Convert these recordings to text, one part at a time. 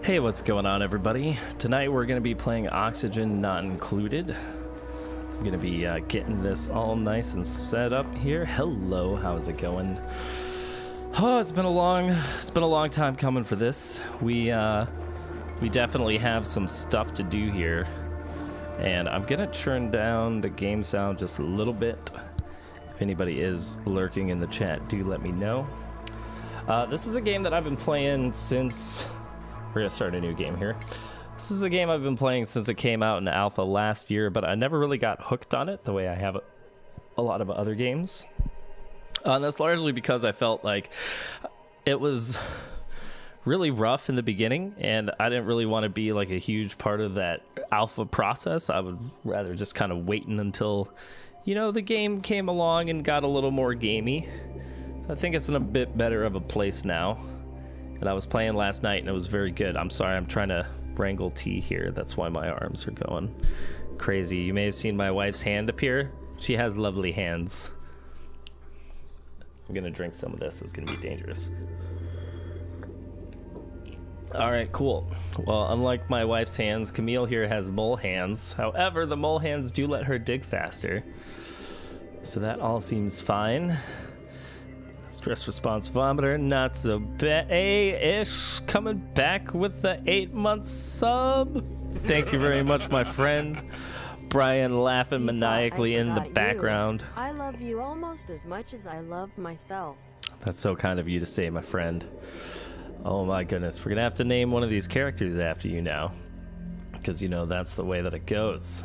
Hey, what's going on, everybody? Tonight we're going to be playing Oxygen Not Included. I'm going to be getting this all nice and set up here. Hello, how's it going? Oh, it's been a long time coming for this. We definitely have some stuff to do here, and I'm going to turn down the game sound just a little bit. If anybody is lurking in the chat, do let me know. This is a game that I've been playing since. We're gonna start a new game here. This is a game I've been playing since it came out in alpha last year, but I never really got hooked on it the way I have a lot of other games. And that's largely because I felt like it was really rough in the beginning, and I didn't really want to be like a huge part of that alpha process. I would rather just kind of waiting until, you know, the game came along and got a little more gamey. So I think it's in a bit better of a place now. And I was playing last night and it was very good. I'm sorry, I'm trying to wrangle tea here. That's why my arms are going crazy. You may have seen my wife's hand appear. She has lovely hands. I'm gonna drink some of this. It's gonna be dangerous. All right, cool. Well, unlike my wife's hands, Camille here has mole hands. However, the mole hands do let her dig faster. So that all seems fine. Stress response vomiter, not so bad. Ish coming back with the 8-month sub. Thank you very much, my friend. Brian laughing maniacally in the background. I love you almost as much as I love myself. That's so kind of you to say, my friend. Oh my goodness, we're gonna have to name one of these characters after you now, because you know that's the way that it goes.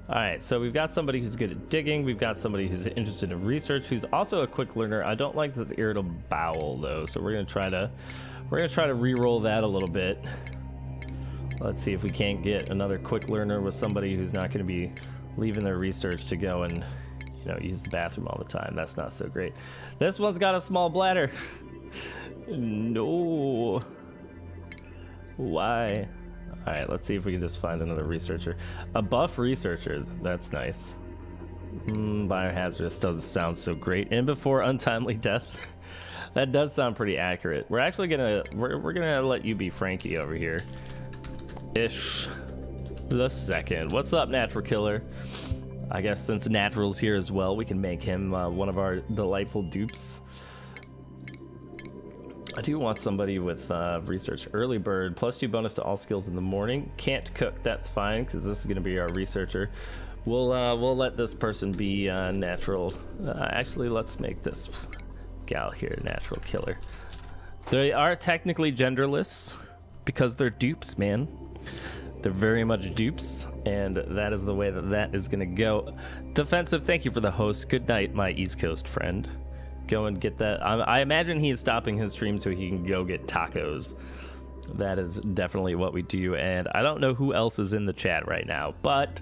Alright, so we've got somebody who's good at digging, we've got somebody who's interested in research, who's also a quick learner. I don't like this irritable bowel though, so we're gonna try to re-roll that a little bit. Let's see if we can't get another quick learner with somebody who's not gonna be leaving their research to go and, you know, use the bathroom all the time. That's not so great. This one's got a small bladder. No. Why? Alright, let's see if we can just find another researcher. A buff researcher, that's nice. Biohazardous doesn't sound so great. And before untimely death. That does sound pretty accurate. We're actually gonna we're gonna let you be Frankie over here. Ish the second. What's up, Natural Killer? I guess since Natural's here as well, we can make him one of our delightful dupes. I do want somebody with research. Early bird, +2 bonus to all skills in the morning. Can't cook, that's fine, because this is going to be our researcher. We'll let this person be natural. Actually, let's make this gal here Natural Killer. They are technically genderless because they're dupes, man. They're very much dupes, and that is the way that is going to go. Defensive, thank you for the host. Good night, my East Coast friend. Go and get that. I imagine he's stopping his stream so he can go get tacos. That is definitely what we do, and I don't know who else is in the chat right now, but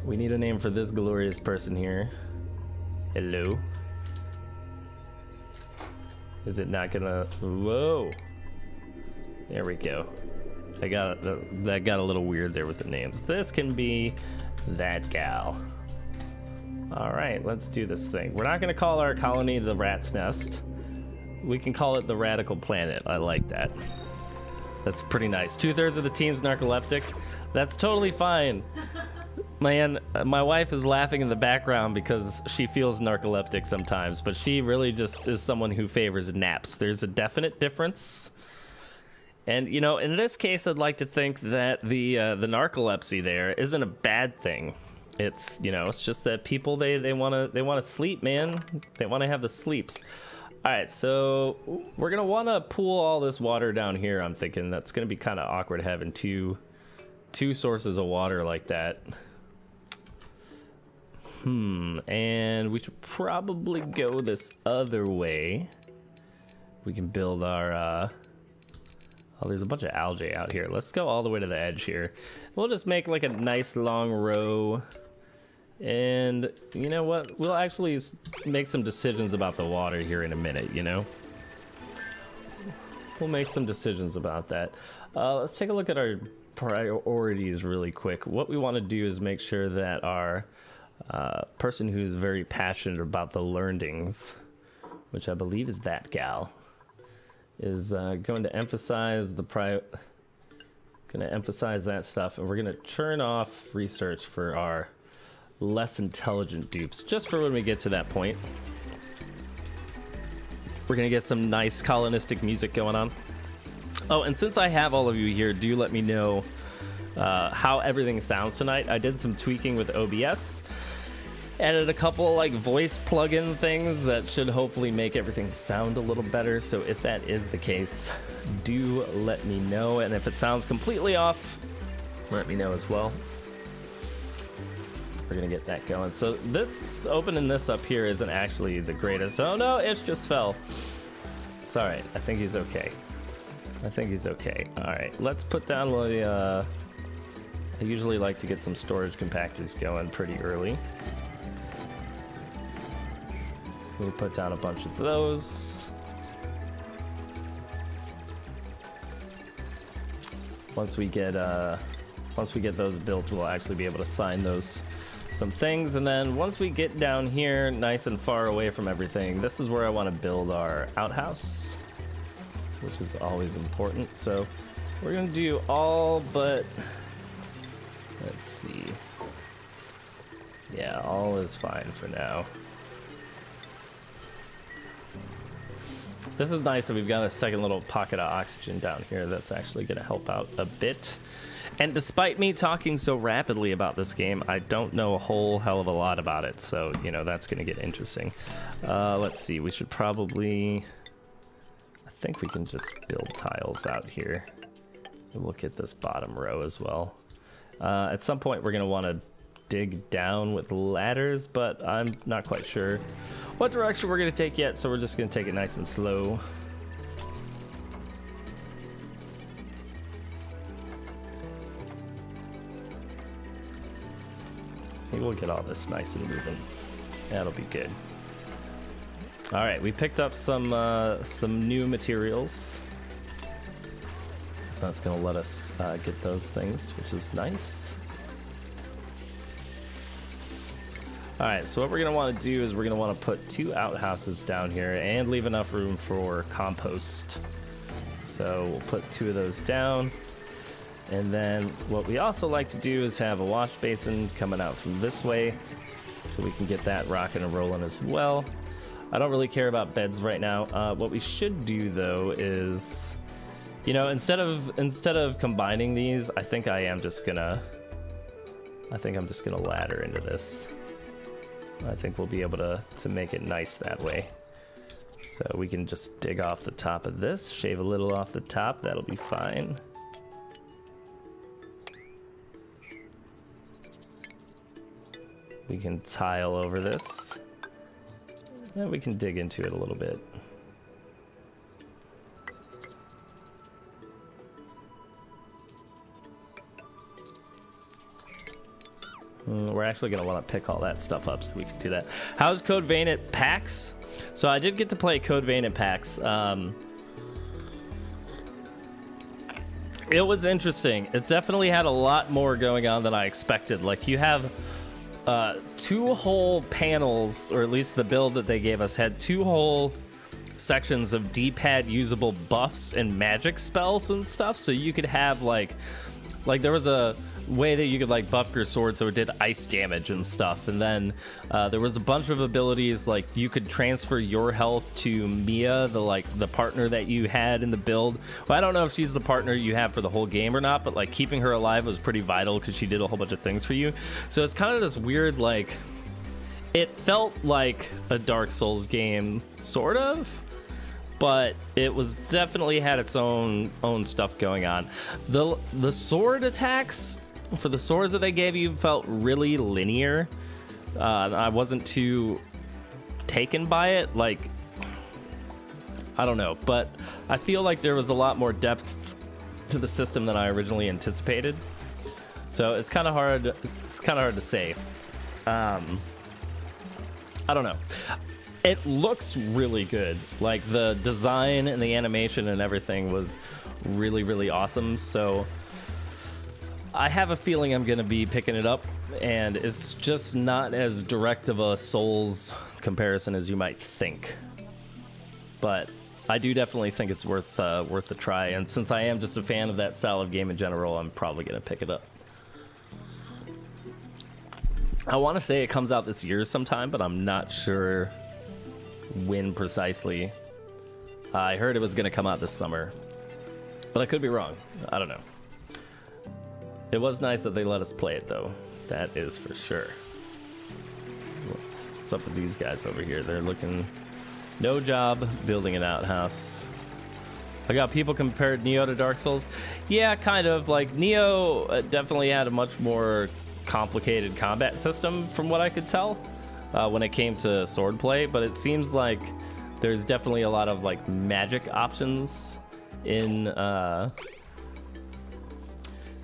we need a name for this glorious person here. Hello. Is it not gonna? Whoa. There we go. That got a little weird there with the names. This can be that gal. All right, let's do this thing. We're not going to call our colony the Rat's Nest. We can call it the Radical Planet. I like that. That's pretty nice. 2/3 of the team's narcoleptic. That's totally fine. Man, my wife is laughing in the background because she feels narcoleptic sometimes, but she really just is someone who favors naps. There's a definite difference. And, you know, in this case, I'd like to think that the narcolepsy there isn't a bad thing. It's, you know, it's just that people they want to sleep, man. They want to have the sleeps. All right, so we're gonna want to pool all this water down here. I'm thinking that's gonna be kind of awkward having two sources of water like that. And we should probably go this other way. We can build our oh, there's a bunch of algae out here. Let's go all the way to the edge here. We'll just make like a nice long row. And you know what? We'll actually make some decisions about the water here in a minute, you know? We'll make some decisions about that. Let's take a look at our priorities really quick. What we want to do is make sure that our person who's very passionate about the learnings, which I believe is that gal, is going to emphasize that stuff, and we're gonna turn off research for our less intelligent dupes, just for when we get to that point. We're gonna get some nice colonistic music going on. Oh, and since I have all of you here, do let me know how everything sounds tonight. I did some tweaking with OBS, added a couple like voice plugin things that should hopefully make everything sound a little better. So if that is the case, do let me know. And if it sounds completely off, let me know as well. We're gonna get that going. So this opening this up here isn't actually the greatest. Oh no, Ish just fell. It's all right. I think he's okay. I think he's okay. All right, let's put down the. I usually like to get some storage compactors going pretty early. We'll put down a bunch of those. Once we get those built, we'll actually be able to sign those some things. And then once we get down here nice and far away from everything, this is where I want to build our outhouse, which is always important. So we're gonna do all but, let's see. Yeah, all is fine for now. This is nice that we've got a second little pocket of oxygen down here that's actually going to help out a bit. And despite me talking so rapidly about this game, I don't know a whole hell of a lot about it. So, you know, that's going to get interesting. Let's see. We should probably... I think we can just build tiles out here. We'll look at this bottom row as well. At some point, we're going to want to dig down with ladders, but I'm not quite sure what direction we're going to take yet, so we're just going to take it nice and slow. See, we'll get all this nice and moving. That'll be good. All right, we picked up some new materials, so that's going to let us get those things, which is nice. All right, so what we're gonna want to do is we're gonna want to put 2 outhouses down here and leave enough room for compost. So we'll put 2 of those down. And then what we also like to do is have a wash basin coming out from this way, so we can get that rocking and rolling as well. I don't really care about beds right now. What we should do though is, you know, instead of combining these, I think I'm just gonna ladder into this. I think we'll be able to make it nice that way. So we can just dig off the top of this, shave a little off the top, that'll be fine. We can tile over this, and we can dig into it a little bit. We're actually going to want to pick all that stuff up so we can do that. How's Code Vein at PAX? So I did get to play Code Vein at PAX. It was interesting. It definitely had a lot more going on than I expected. Like, you have 2 whole panels, or at least the build that they gave us had 2 whole sections of D-pad usable buffs and magic spells and stuff. So you could have like there was a way that you could like buff your sword so it did ice damage and stuff, and then there was a bunch of abilities like you could transfer your health to Mia, the partner that you had in the build. Well, I don't know if she's the partner you have for the whole game or not, but like keeping her alive was pretty vital because she did a whole bunch of things for you. So it's kind of this weird, like, it felt like a Dark Souls game sort of, but it was definitely had its own stuff going on. The sword attacks for the swords that they gave you felt really linear. I wasn't too taken by it. Like, I don't know, but I feel like there was a lot more depth to the system than I originally anticipated. So it's kind of hard. It's kind of hard to say. I don't know. It looks really good. Like, the design and the animation and everything was really, really awesome. So I have a feeling I'm going to be picking it up, and it's just not as direct of a Souls comparison as you might think. But I do definitely think it's worth the try, and since I am just a fan of that style of game in general, I'm probably gonna pick it up. I want to say it comes out this year sometime, but I'm not sure when precisely. I heard it was gonna come out this summer, but I could be wrong. I don't know. It was nice that they let us play it, though. That is for sure. What's up with these guys over here? They're looking... No job building an outhouse. I got people compared Neo to Dark Souls. Yeah, kind of. Like, Neo definitely had a much more complicated combat system, from what I could tell, when it came to swordplay. But it seems like there's definitely a lot of, like, magic options in...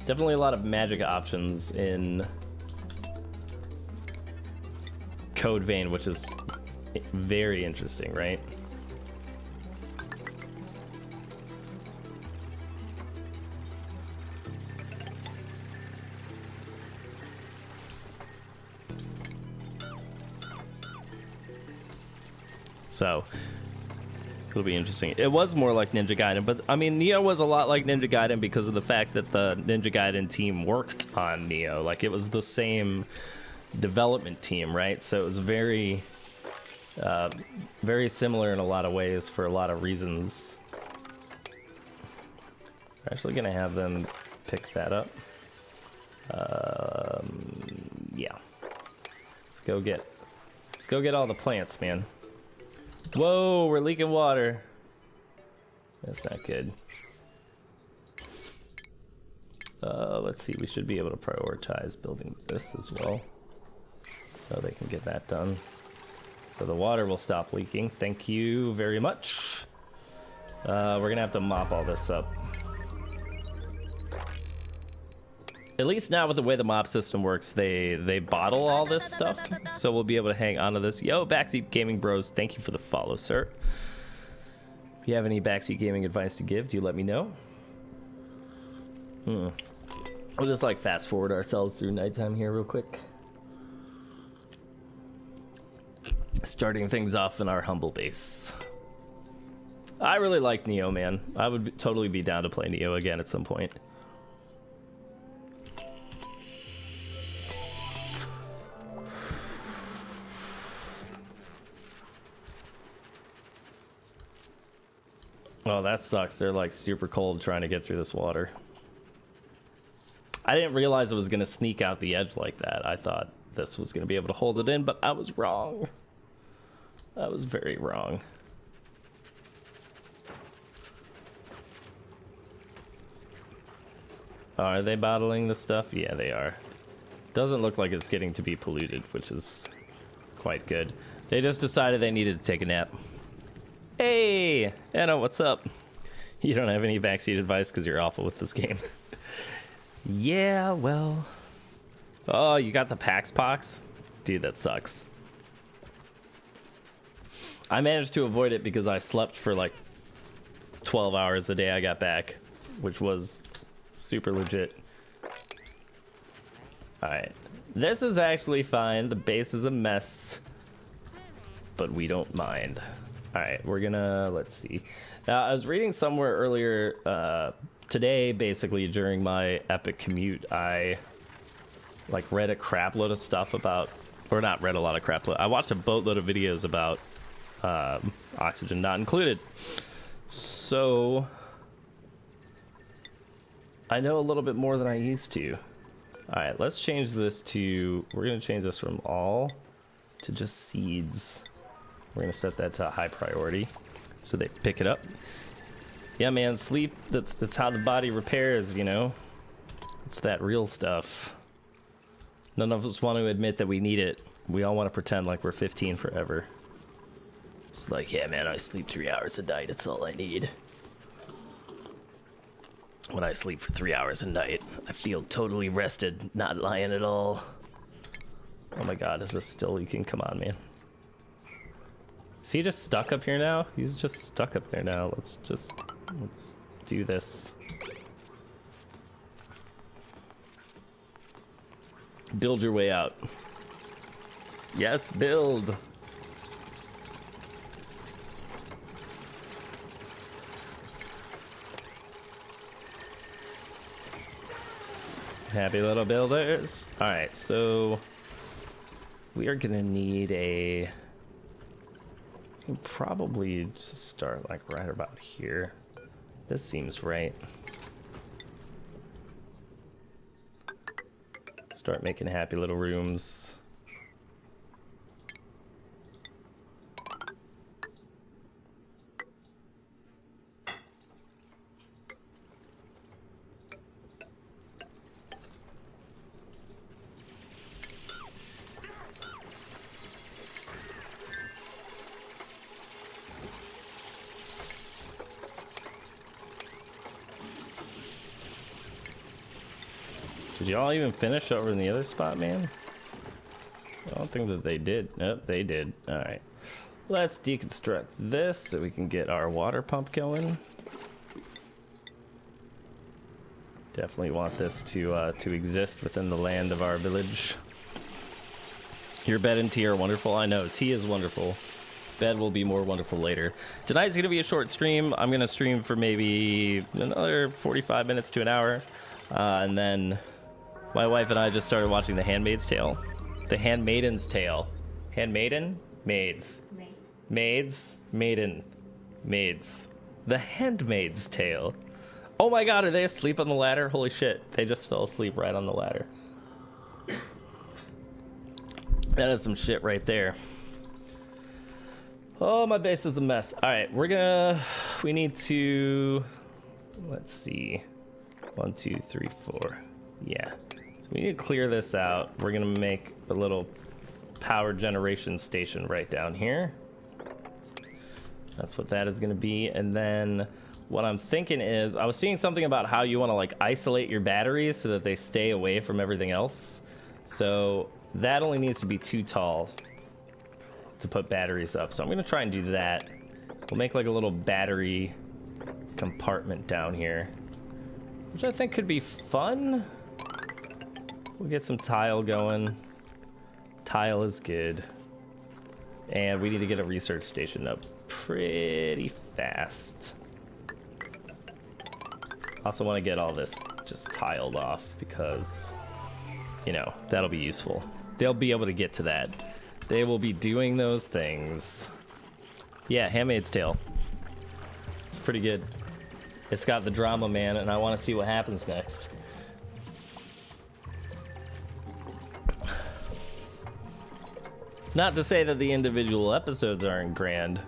Definitely a lot of magic options in Code Vein, which is very interesting, right? So it'll be interesting. It was more like Ninja Gaiden, but I mean, Neo was a lot like Ninja Gaiden because of the fact that the Ninja Gaiden team worked on Neo. Like, it was the same development team, right? So it was very similar in a lot of ways for a lot of reasons. We're actually gonna have them pick that up. Yeah. Let's go get all the plants, man. Whoa, we're leaking water. That's not good. Let's see, we should be able to prioritize building this as well, so they can get that done. So the water will stop leaking. Thank you very much. We're gonna have to mop all this up. At least now with the way the mop system works, they bottle all this stuff, so we'll be able to hang on to this. Yo, Backseat Gaming Bros, thank you for the follow, sir. If you have any Backseat Gaming advice to give, do let me know. We'll just like fast forward ourselves through nighttime here real quick. Starting things off in our humble base. I really like Neo, man. I would totally be down to play Neo again at some point. Oh, that sucks. They're like super cold trying to get through this water. I didn't realize it was going to sneak out the edge like that. I thought this was going to be able to hold it in, but I was wrong. I was very wrong. Are they bottling the stuff? Yeah, they are. Doesn't look like it's getting to be polluted, which is quite good. They just decided they needed to take a nap. Hey, Anna, what's up? You don't have any backseat advice because you're awful with this game. Yeah, well. Oh, you got the PAX pox? Dude, that sucks. I managed to avoid it because I slept for like 12 hours the day I got back, which was super legit. Alright. This is actually fine. The base is a mess, but we don't mind. Alright, we're gonna, let's see. Now, I was reading somewhere earlier today, basically, during my epic commute, I like read a crap load of stuff about, or not read a lot of crap load, I watched a boatload of videos about oxygen not included. So, I know a little bit more than I used to. Alright, let's change this to, we're gonna change this from all to just seeds. We're gonna set that to a high priority so they pick it up. Yeah, man, sleep, that's how the body repairs, you know? It's that real stuff. None of us want to admit that we need it. We all want to pretend like we're 15 forever. It's like, yeah, man, I sleep 3 hours a night. It's all I need. When I sleep for 3 hours a night, I feel totally rested, not lying at all. Oh my god, is this still leaking? Come on, man. Is he just stuck up here now? He's just stuck up there now. Let's do this. Build your way out. Yes, build. Happy little builders. All right, so we are gonna need a. We can probably just start like right about here. This seems right. Start making happy little rooms. Did y'all even finish over in the other spot, man? I don't think that they did. Nope, they did. All right. Let's deconstruct this so we can get our water pump going. Definitely want this to exist within the land of our village. Your bed and tea are wonderful. I know, tea is wonderful. Bed will be more wonderful later. Tonight's gonna be a short stream. I'm gonna stream for maybe another 45 minutes to an hour. And then my wife and I just started watching The Handmaid's Tale. The Handmaiden's Tale. Handmaiden? Maids. Maids? Maiden. Maids. The Handmaid's Tale. Oh my god, are they asleep on the ladder? Holy shit, they just fell asleep right on the ladder. That is some shit right there. Oh, my base is a mess. All right, we need to, let's see. 1, 2, 3, 4. Yeah. So we need to clear this out. We're gonna make a little power generation station right down here. That's what that is gonna be. And then what I'm thinking is, I was seeing something about how you wanna like isolate your batteries so that they stay away from everything else. So that only needs to be too tall to put batteries up. So I'm gonna try and do that. We'll make like a little battery compartment down here, which I think could be fun. We'll get some tile going. Tile is good. And we need to get a research station up pretty fast. Also want to get all this just tiled off because, you know, that'll be useful. They'll be able to get to that. They will be doing those things. Yeah, Handmaid's Tale. It's pretty good. It's got the drama, man, and I want to see what happens next. Not to say that the individual episodes aren't grand,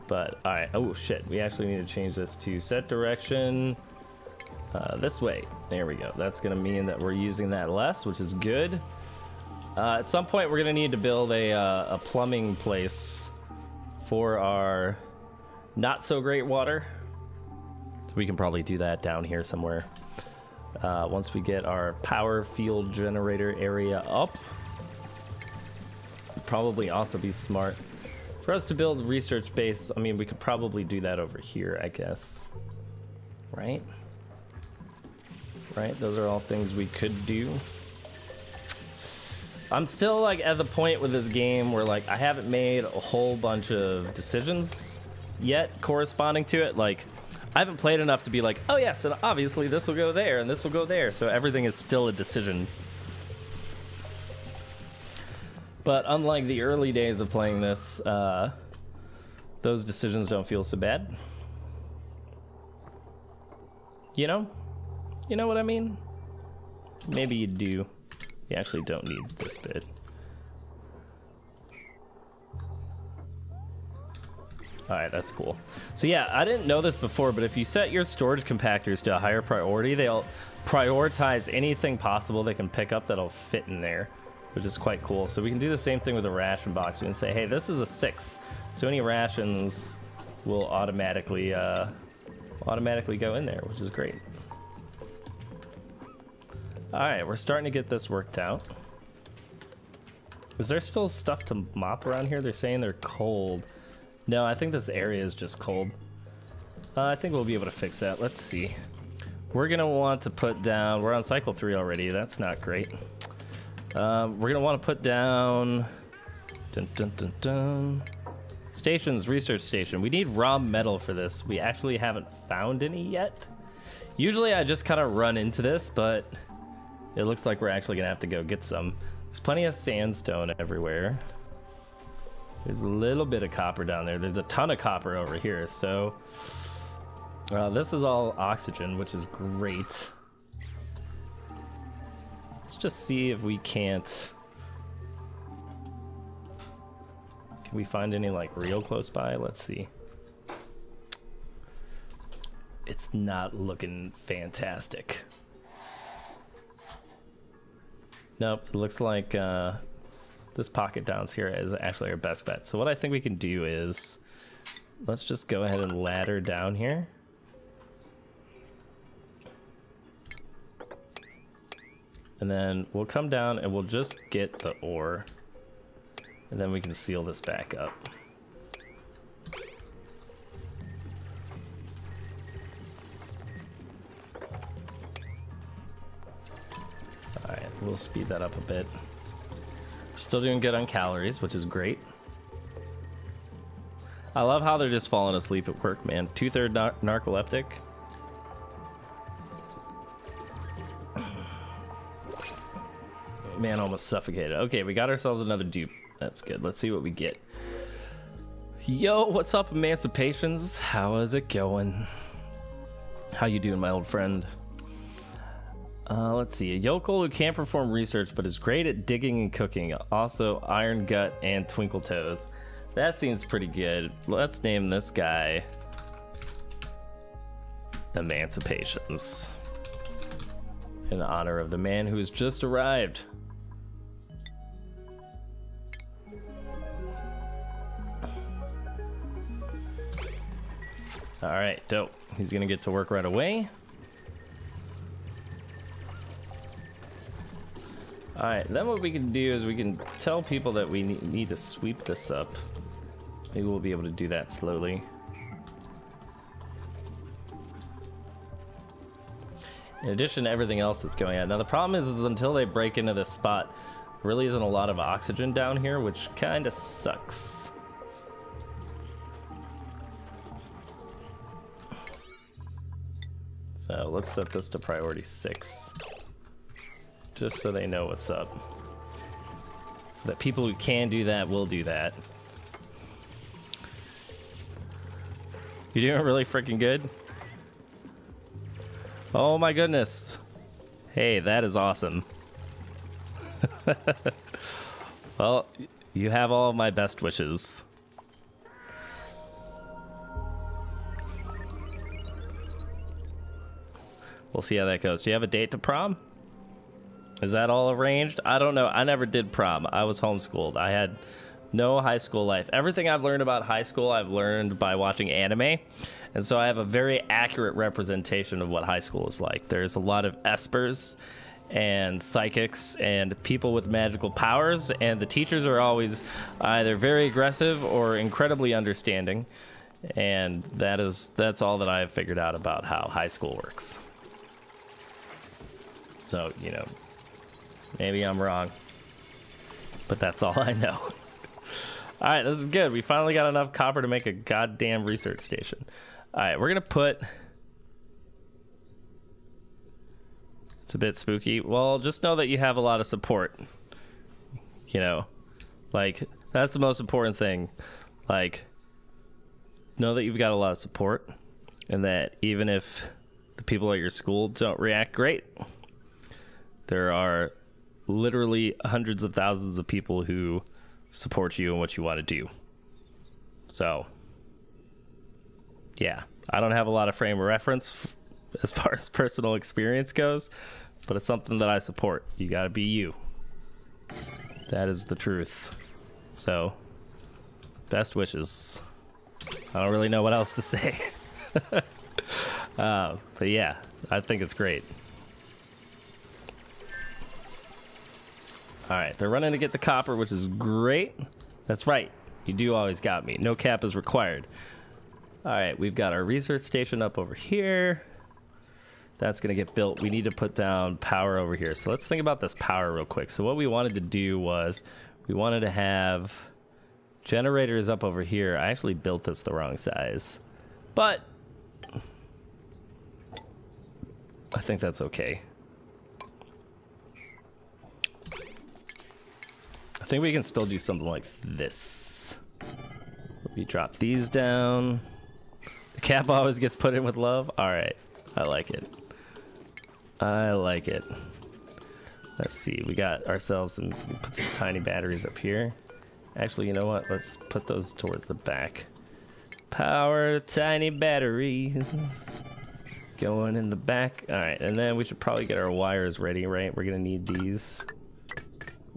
but all right. Oh shit, we actually need to change this to set direction this way. There we go. That's gonna mean that we're using that less, which is good. At some point, we're gonna need to build a plumbing place for our not so great water. So we can probably do that down here somewhere. Once we get our power field generator area up. It'd probably also be smart for us to build a research base. I mean, we could probably do that over here, I guess. Right? Right? Those are all things we could do. I'm still like at the point with this game where like I haven't made a whole bunch of decisions yet corresponding to it. Like I haven't played enough to be like, oh yes, and obviously this will go there and this will go there. So everything is still a decision. But unlike the early days of playing this, those decisions don't feel so bad. You know? You know what I mean? Maybe you do. You actually don't need this bit. Alright, that's cool. So yeah, I didn't know this before, but if you set your storage compactors to a higher priority, they'll prioritize anything possible they can pick up that'll fit in there, which is quite cool. So we can do the same thing with a ration box. We can say, hey, this is a 6. So any rations will automatically go in there, which is great. All right, we're starting to get this worked out. Is there still stuff to mop around here? They're saying they're cold. No, I think this area is just cold. I think we'll be able to fix that. Let's see. We're gonna want to put down, we're on cycle 3 already. That's not great. We're gonna want to put down stations, research station. We need raw metal for this. We actually haven't found any yet. Usually I just kind of run into this, but it looks like we're actually gonna have to go get some. There's plenty of sandstone everywhere. There's a little bit of copper down there. There's a ton of copper over here. So this is all oxygen, which is great. Let's just see if we can't. Can we find any like real close by? Let's see. It's not looking fantastic. Nope, it looks like this pocket down here is actually our best bet. So what I think we can do is, let's just go ahead and ladder down here. And then we'll come down and we'll just get the ore. And then we can seal this back up. Alright, we'll speed that up a bit. Still doing good on calories, which is great. I love how they're just falling asleep at work, man. 2/3 narcoleptic. Man, almost suffocated. Okay, we got ourselves another dupe. That's good. Let's see what we get. Yo, what's up, Emancipations? How is it going? How you doing, my old friend? Let's see. A yokel who can't perform research but is great at digging and cooking. Also, Iron Gut and Twinkle Toes. That seems pretty good. Let's name this guy Emancipations in honor of the man who has just arrived. All right, dope. He's gonna get to work right away. All right, then what we can do is we can tell people that we need to sweep this up. Maybe we'll be able to do that slowly. In addition to everything else that's going on. Now the problem is until they break into this spot, there really isn't a lot of oxygen down here, which kind of sucks. So let's set this to priority 6. Just so they know what's up. So that people who can do that will do that. You're doing really freaking good. Oh my goodness. Hey, that is awesome. Well, you have all of my best wishes. We'll see how that goes. Do you have a date to prom? Is that all arranged? I don't know. I never did prom. I was homeschooled. I had no high school life. Everything I've learned about high school, I've learned by watching anime. And so I have a very accurate representation of what high school is like. There's a lot of espers and psychics and people with magical powers. And the teachers are always either very aggressive or incredibly understanding. And that's all that I've figured out about how high school works. So, you know, maybe I'm wrong, but that's all I know. All right, this is good. We finally got enough copper to make a goddamn research station. All right, we're gonna put. It's a bit spooky. Well, just know that you have a lot of support. You know, like that's the most important thing. Like, know that you've got a lot of support, and that even if the people at your school don't react great, there are literally hundreds of thousands of people who support you and what you want to do. So, yeah, I don't have a lot of frame of reference as far as personal experience goes, but it's something that I support. You got to be you. That is the truth. So, best wishes. I don't really know what else to say. But yeah, I think it's great. All right, they're running to get the copper, which is great. That's right. You do always got me. No cap is required. All right, we've got our research station up over here. That's going to get built. We need to put down power over here. So let's think about this power real quick. So what we wanted to do was we wanted to have generators up over here. I actually built this the wrong size, but I think that's okay. I think we can still do something like this. We drop these down. The cap always gets put in with love. All right, I like it. I like it. Let's see, we got ourselves some, we put some tiny batteries up here. Actually, you know what? Let's put those towards the back. Power tiny batteries going in the back. All right, and then we should probably get our wires ready, right? We're gonna need these.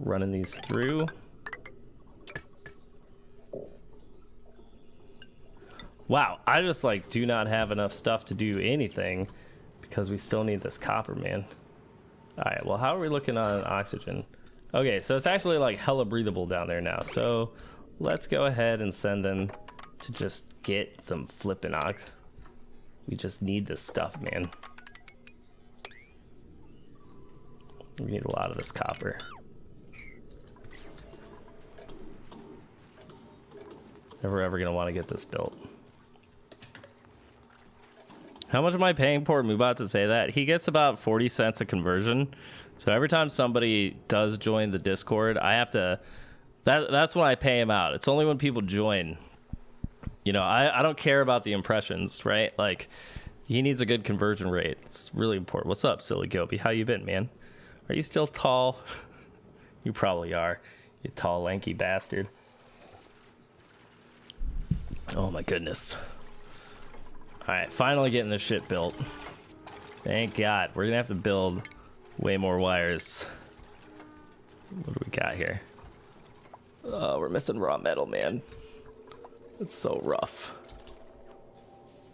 Running these through. Wow, I just like do not have enough stuff to do anything because we still need this copper, man. All right, well, how are we looking on oxygen? Okay, so it's actually like hella breathable down there now. So let's go ahead and send them to just get some flipping ox. We just need this stuff, man. We need a lot of this copper. If we're ever gonna want to get this built. How much am I paying poor Moobot to say that? He gets about 40 cents a conversion. So every time somebody does join the Discord, I have to, that's when I pay him out. It's only when people join. You know, I don't care about the impressions, right? Like, he needs a good conversion rate. It's really important. What's up, Silly Goby? How you been, man? Are you still tall? You probably are, you tall, lanky bastard. Oh my goodness. Alright, finally getting this shit built. Thank God. We're gonna have to build way more wires. What do we got here? Oh, we're missing raw metal, man. It's so rough.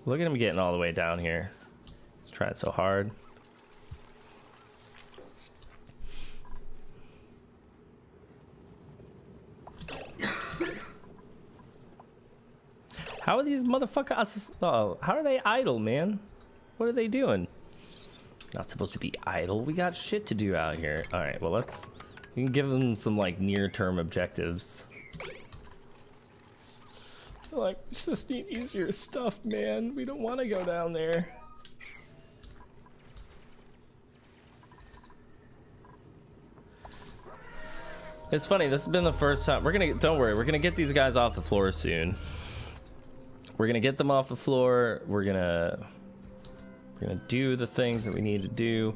Look at him getting all the way down here. He's trying so hard. How are these motherfuckers? Oh, how are they idle, man? What are they doing? Not supposed to be idle. We got shit to do out here. All right, well, we can give them some like near-term objectives. Like, just need easier stuff, man. We don't want to go down there. It's funny. This has been the first time. Don't worry. We're gonna get these guys off the floor soon. We're gonna get them off the floor. We're gonna do the things that we need to do.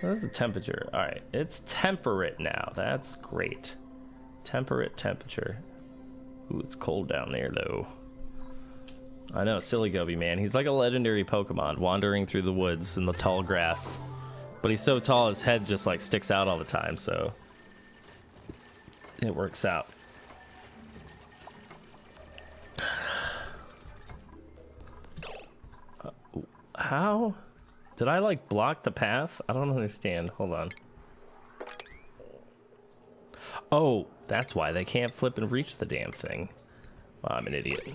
What is the temperature? All right, it's temperate now. That's great. Temperate temperature. Ooh, it's cold down there though. I know, Silly Goby, man. He's like a legendary Pokemon wandering through the woods in the tall grass. But he's so tall, his head just like sticks out all the time, so it works out. How? Did I like block the path? I don't understand. Hold on. Oh, that's why they can't flip and reach the damn thing. Well, I'm an idiot.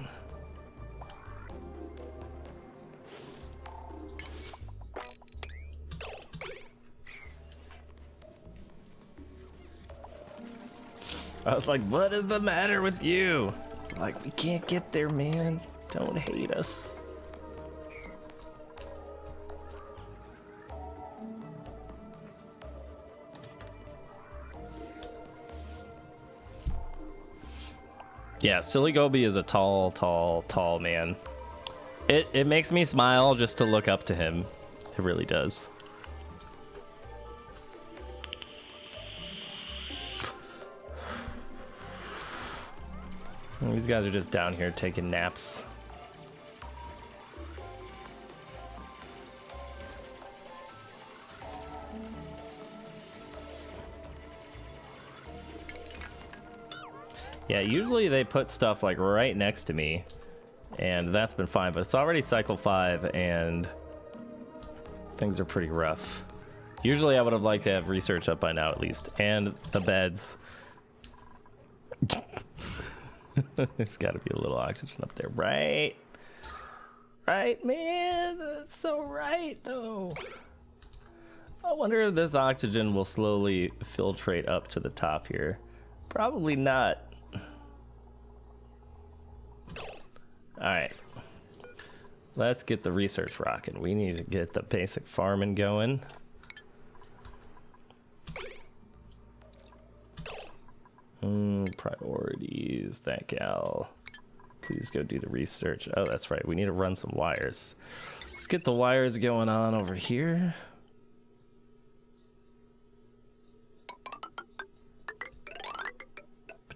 I was like, what is the matter with you? Like, we can't get there, man. Don't hate us. Yeah, Silly Goby is a tall man. It makes me smile just to look up to him. It really does. These guys are just down here taking naps. Yeah, usually they put stuff like right next to me, and that's been fine, but it's already cycle 5 and things are pretty rough. Usually I would have liked to have research up by now at least, and the beds. It's got to be a little oxygen up there, right? Right, man? That's so right, though. I wonder if this oxygen will slowly filtrate up to the top here. Probably not. Alright. Let's get the research rocking. We need to get the basic farming going. priorities. That gal. Please go do the research. Oh, that's right. We need to run some wires. Let's get the wires going on over here.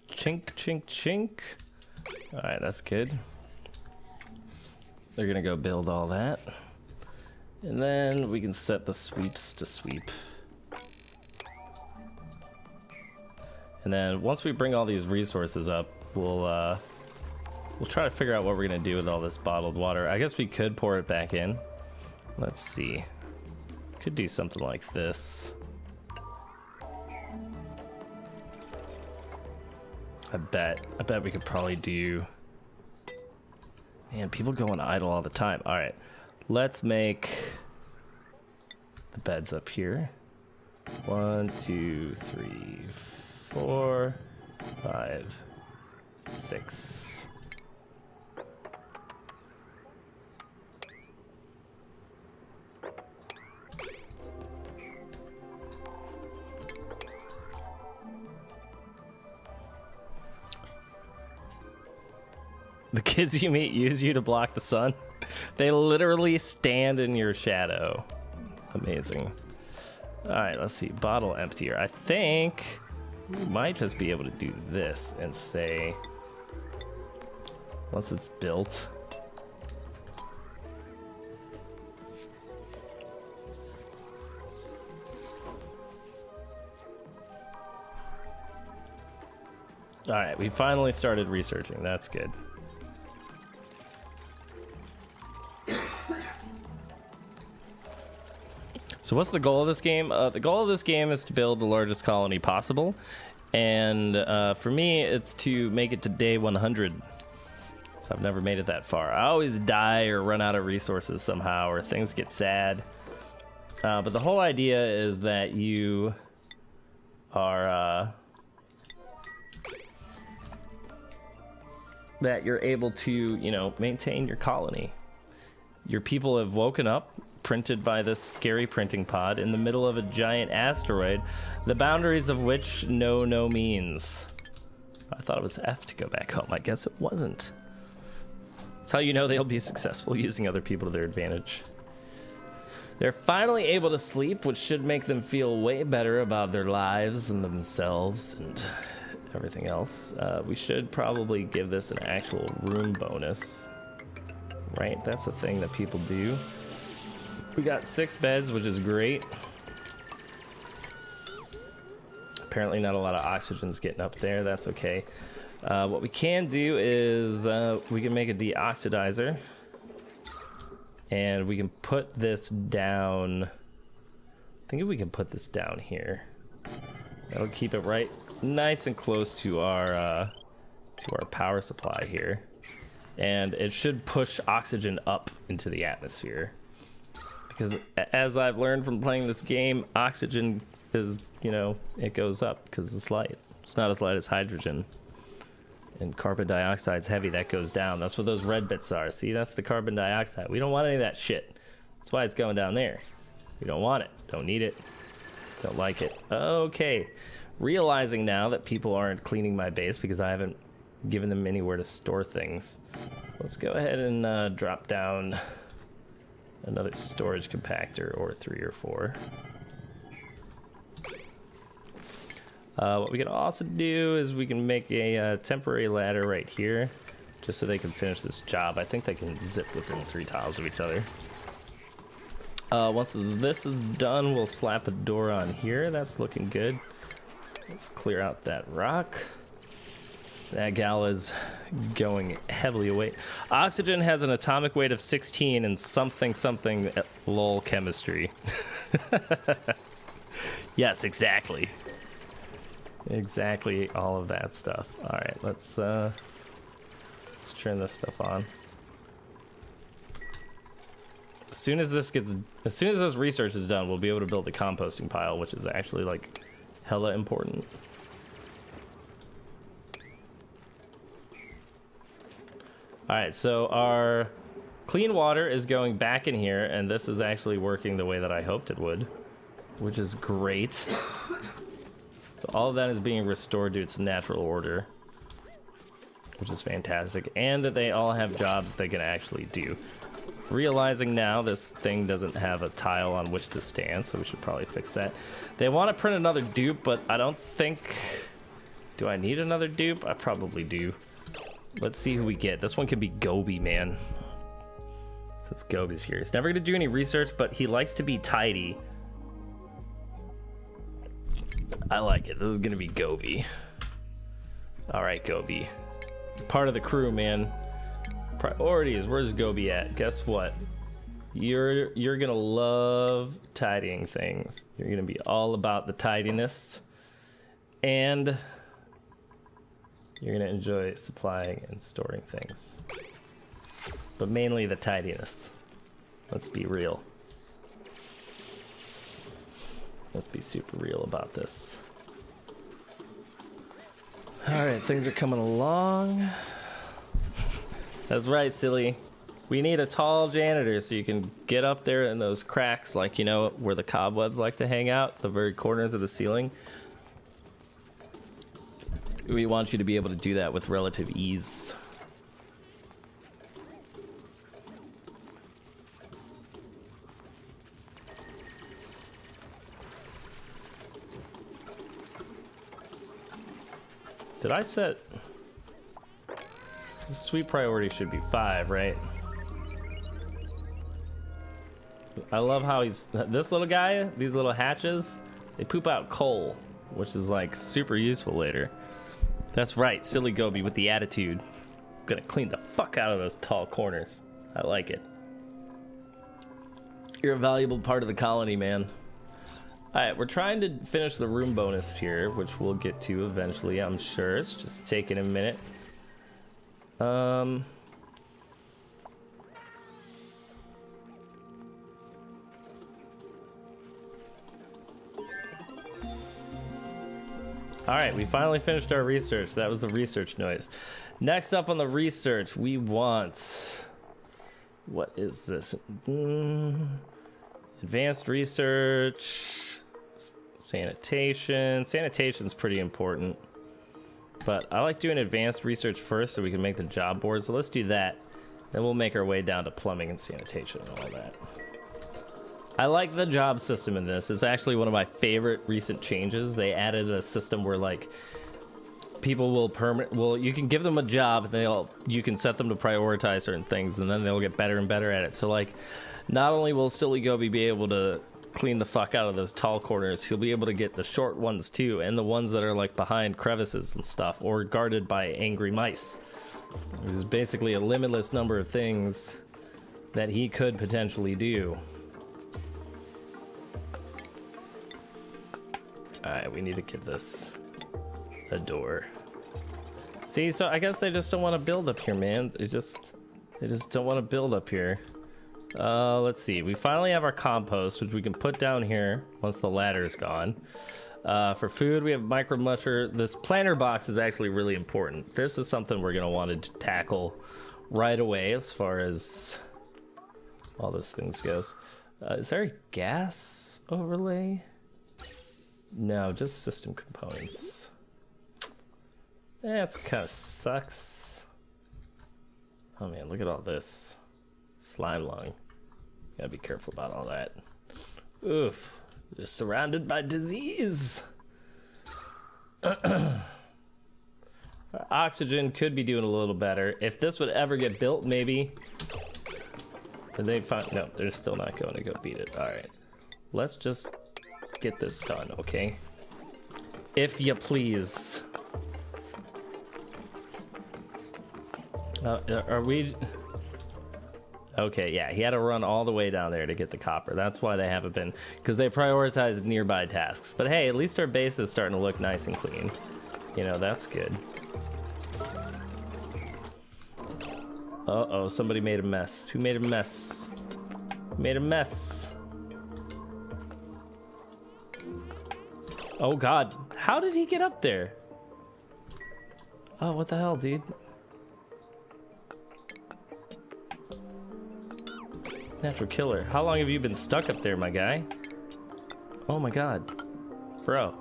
Chink, chink, chink. All right, that's good. They're gonna go build all that. And then we can set the sweeps to sweep. And then once we bring all these resources up, we'll try to figure out what we're gonna do with all this bottled water. I guess we could pour it back in. Let's see. Could do something like this. I bet we could probably do. Man, people going idle all the time. All right, let's make the beds up here. 1, 2, 3, 4, 5, 6. The kids you meet use you to block the sun. They literally stand in your shadow. Amazing. All right, let's see. Bottle emptier. I think we might just be able to do this and say, once it's built. All right, we finally started researching. That's good. So what's the goal of this game? The goal of this game is to build the largest colony possible. And for me, it's to make it to day 100. So I've never made it that far. I always die or run out of resources somehow, or things get sad. But the whole idea is that you are... that you're able to, you know, maintain your colony. Your people have woken up, printed by this scary printing pod in the middle of a giant asteroid, the boundaries of which know no means. I thought it was F to go back home. I guess it wasn't. That's how you know they'll be successful, using other people to their advantage. They're finally able to sleep, which should make them feel way better about their lives and themselves and everything else. We should probably give this an actual room bonus. Right? That's the thing that people do. We got 6 beds, which is great. Apparently not a lot of oxygen's getting up there. That's okay. What we can do is we can make a deoxidizer. And we can put this down. I think if we can put this down here, that'll keep it right nice and close to our power supply here. And it should push oxygen up into the atmosphere. Because as I've learned from playing this game, oxygen is, you know, it goes up because it's light. It's not as light as hydrogen. And carbon dioxide's heavy, that goes down. That's what those red bits are. See, that's the carbon dioxide. We don't want any of that shit. That's why it's going down there. We don't want it. Don't need it. Don't like it. Okay. Realizing now that people aren't cleaning my base because I haven't given them anywhere to store things. So let's go ahead and drop down another storage compactor, or 3 or 4. What we can also do is we can make a temporary ladder right here, just so they can finish this job. I think they can zip within 3 tiles of each other. Once this is done, we'll slap a door on here. That's looking good. Let's clear out that rock. That gal is going heavily away. Oxygen has an atomic weight of 16 and something lol chemistry. Yes, exactly. Exactly all of that stuff. All right, let's turn this stuff on. As soon as this research is done, we'll be able to build a composting pile, which is actually like hella important. All right, so our clean water is going back in here, and this is actually working the way that I hoped it would, which is great. It's So all of that is being restored to its natural order, which is fantastic. And that they all have jobs they can actually do. Realizing now this thing doesn't have a tile on which to stand, so we should probably fix that. They want to print another dupe, but I don't think... Do I need another dupe? I probably do. Let's see who we get. This one can be Gobi, man. Since Gobi's here. He's never going to do any research, but he likes to be tidy. I like it. This is going to be Gobi. Alright, Gobi. Part of the crew, man. Priorities. Where's Gobi at? Guess what? You're going to love tidying things. You're going to be all about the tidiness. And you're going to enjoy supplying and storing things. But mainly the tidiness. Let's be real. Let's be super real about this. Alright, things are coming along. That's right, silly. We need a tall janitor so you can get up there in those cracks, like, you know, where the cobwebs like to hang out, the very corners of the ceiling. We want you to be able to do that with relative ease. Did I set... The sweet priority should be 5, right? I love how he's... This little guy, these little hatches, they poop out coal, which is like super useful later. That's right, silly Gobi with the attitude. I'm gonna clean the fuck out of those tall corners. I like it. You're a valuable part of the colony, man. Alright, we're trying to finish the room bonus here, which we'll get to eventually, I'm sure. It's just taking a minute. Alright, we finally finished our research. That was the research noise. Next up on the research, we want... What is this? Advanced research... Sanitation. Sanitation's pretty important. But I like doing advanced research first so we can make the job board. So let's do that. Then we'll make our way down to plumbing and sanitation and all that. I like the job system in this. It's actually one of my favorite recent changes. They added a system where like people will you can give them a job and you can set them to prioritize certain things and then they'll get better and better at it. So like not only will Silly Gobi be able to clean the fuck out of those tall corners, he'll be able to get the short ones too, and the ones that are like behind crevices and stuff or guarded by angry mice. There's basically a limitless number of things that he could potentially do. Alright, we need to give this a door. See, so I guess they just don't want to build up here, man. They just don't want to build up here. Let's see. We finally have our compost, which we can put down here once the ladder is gone. For food, we have micro musher. This planter box is actually really important. This is something we're going to want to tackle right away as far as all those things goes. Is there a gas overlay? No, just system components. That kind of sucks. Oh man, look at all this. Slime lung. Gotta be careful about all that. Oof. Just surrounded by disease. Oxygen could be doing a little better. If this would ever get built, maybe. But they find no, they're still not going to go beat it. Alright. Let's just get this done, okay? If you please. Are we... Okay, yeah, he had to run all the way down there to get the copper. That's why they haven't been... Because they prioritized nearby tasks. But hey, at least our base is starting to look nice and clean. You know, that's good. Uh-oh, somebody made a mess. Who made a mess? Who made a mess? Oh god, how did he get up there? Oh, what the hell, dude? Natural killer. How long have you been stuck up there, my guy? Oh my god. Bro.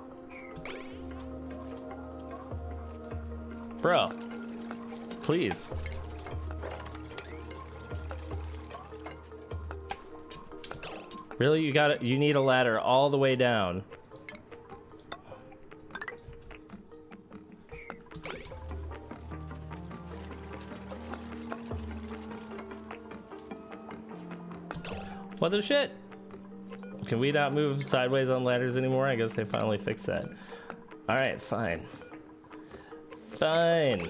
Bro, please. Really? You need a ladder all the way down. What the shit? Can we not move sideways on ladders anymore? I guess they finally fixed that. Alright, fine. Fine.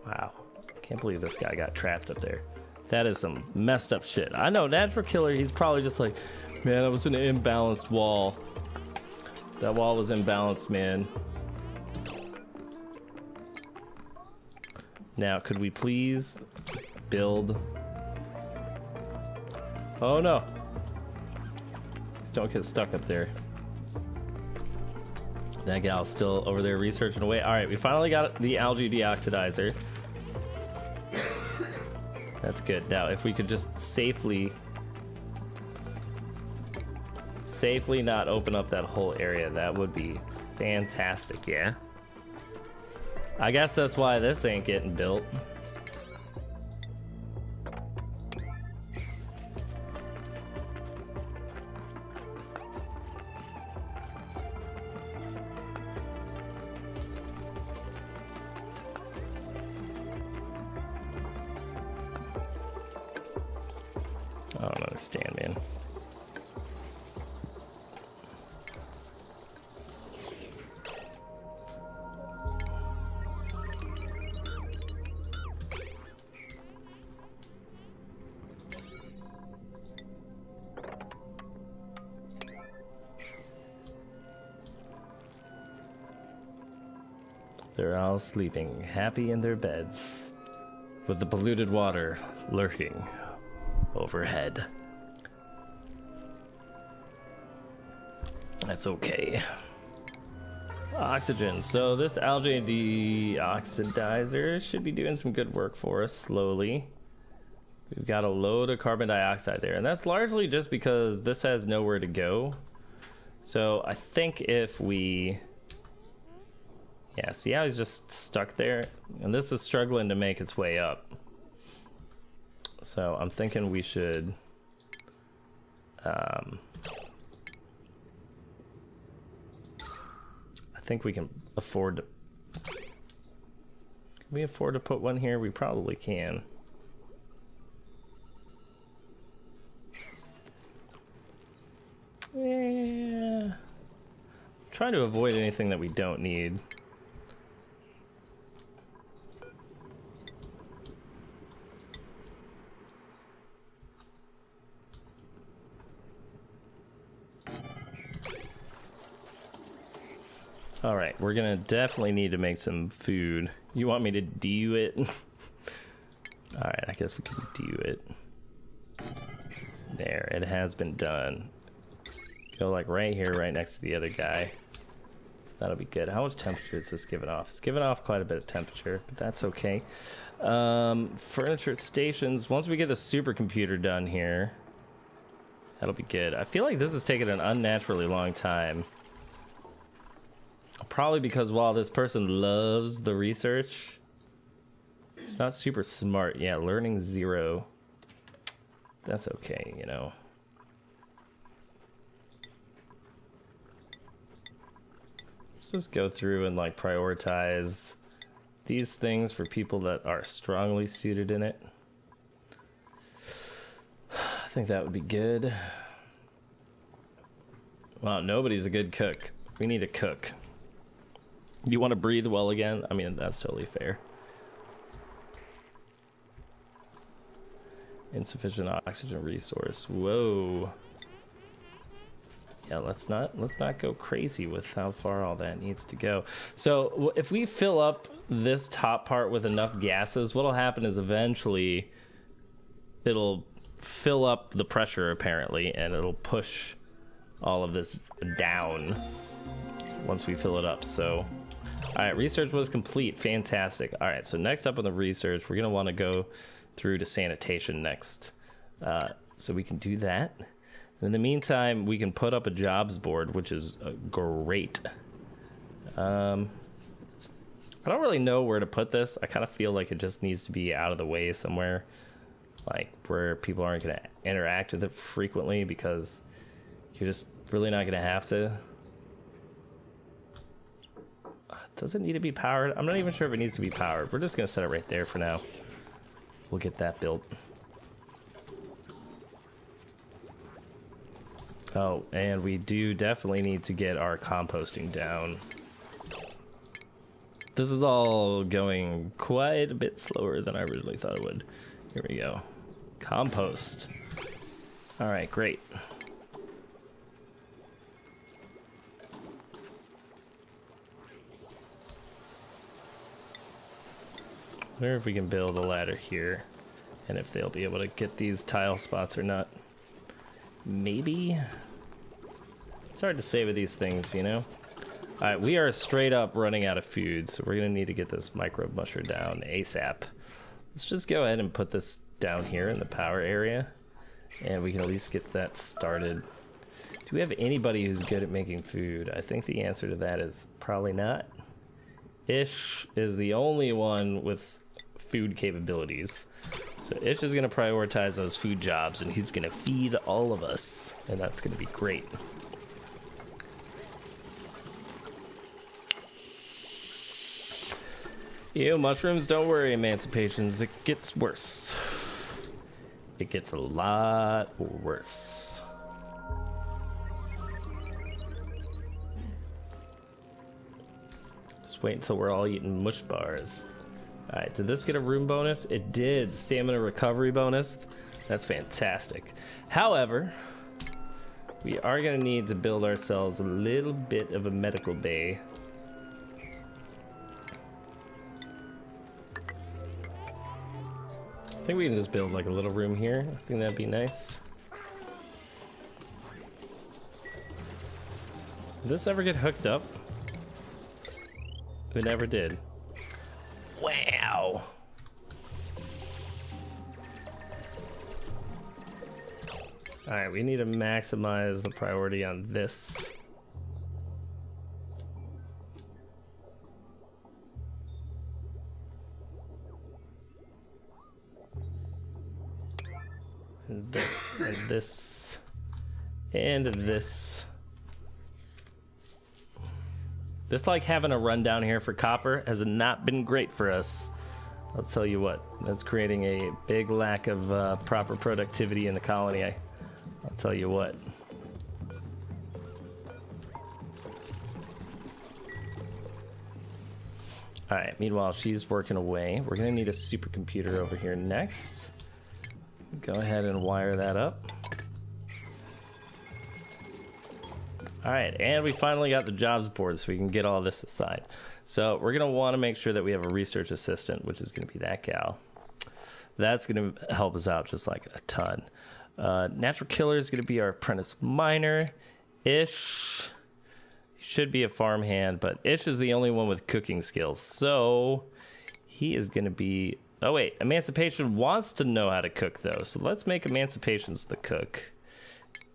Wow. Can't believe this guy got trapped up there. That is some messed up shit. I know, Natural Killer, he's probably just like, man, that was an imbalanced wall. That wall was imbalanced, man. Now, could we please build? Oh no. Just don't get stuck up there. That gal's still over there researching away. All right, we finally got the algae deoxidizer. That's good. Now, if we could just safely not open up that whole area, that would be fantastic, yeah? I guess that's why this ain't getting built. I don't understand, man. They're all sleeping, happy in their beds, with the polluted water lurking overhead. That's okay. Oxygen. So this algae deoxidizer should be doing some good work for us slowly. We've got a load of carbon dioxide there, and that's largely just because this has nowhere to go. So I think if we... Yeah, see how he's just stuck there? And this is struggling to make its way up. So I'm thinking we should I think we can afford to... Can we afford to put one here? We probably can. Yeah. Try to avoid anything that we don't need. All right, we're gonna definitely need to make some food. You want me to do it? All right, I guess we can do it. There, it has been done. Go like right here, right next to the other guy. So that'll be good. How much temperature is this giving off? It's giving off quite a bit of temperature, but that's okay. Furniture stations, once we get the supercomputer done here, that'll be good. I feel like this is taking an unnaturally long time. Probably because while this person loves the research, it's not super smart. Yeah, learning 0. That's okay, you know. Let's just go through and like prioritize these things for people that are strongly suited in it. I think that would be good. Wow, nobody's a good cook. We need a cook. You want to breathe well again? I mean, that's totally fair. Insufficient oxygen resource. Whoa. Yeah, let's not go crazy with how far all that needs to go. So if we fill up this top part with enough gases, what'll happen is eventually it'll fill up the pressure apparently, and it'll push all of this down once we fill it up. So all right, research was complete. Fantastic. All right, so next up on the research, we're going to want to go through to sanitation next. So we can do that. In the meantime, we can put up a jobs board, which is great. I don't really know where to put this. I kind of feel like it just needs to be out of the way somewhere, like where people aren't going to interact with it frequently, because you're just really not going to have to. Does it need to be powered? I'm not even sure if it needs to be powered. We're just going to set it right there for now. We'll get that built. Oh, and we do definitely need to get our composting down. This is all going quite a bit slower than I originally thought it would. Here we go. Compost. All right, great. I wonder if we can build a ladder here, and if they'll be able to get these tile spots or not. Maybe? It's hard to say with these things, you know? Alright, we are straight up running out of food, so we're gonna need to get this microbe musher down ASAP. Let's just go ahead and put this down here in the power area, and we can at least get that started. Do we have anybody who's good at making food? I think the answer to that is probably not. Ish is the only one with food capabilities. So Ish is going to prioritize those food jobs, and he's going to feed all of us, and that's going to be great. Ew, mushrooms, don't worry, Emancipations. It gets worse. It gets a lot worse. Just wait until we're all eating mush bars. Alright, did this get a room bonus? It did. Stamina recovery bonus. That's fantastic. However, we are going to need to build ourselves a little bit of a medical bay. I think we can just build like a little room here. I think that'd be nice. Did this ever get hooked up? It never did. Wow. Alright, we need to maximize the priority on this. And this, and this, and this. This, like, having a run down here for copper has not been great for us. I'll tell you what, that's creating a big lack of proper productivity in the colony. I'll tell you what. All right, meanwhile, she's working away. We're gonna need a supercomputer over here next. Go ahead and wire that up. All right, and we finally got the jobs board so we can get all this aside. So we're gonna wanna make sure that we have a research assistant, which is gonna be that gal. That's gonna help us out just like a ton. Natural killer is gonna be our apprentice miner. Ish should be a farmhand, but Ish is the only one with cooking skills. So he is gonna be, oh wait, Emancipation wants to know how to cook though. So let's make Emancipations the cook.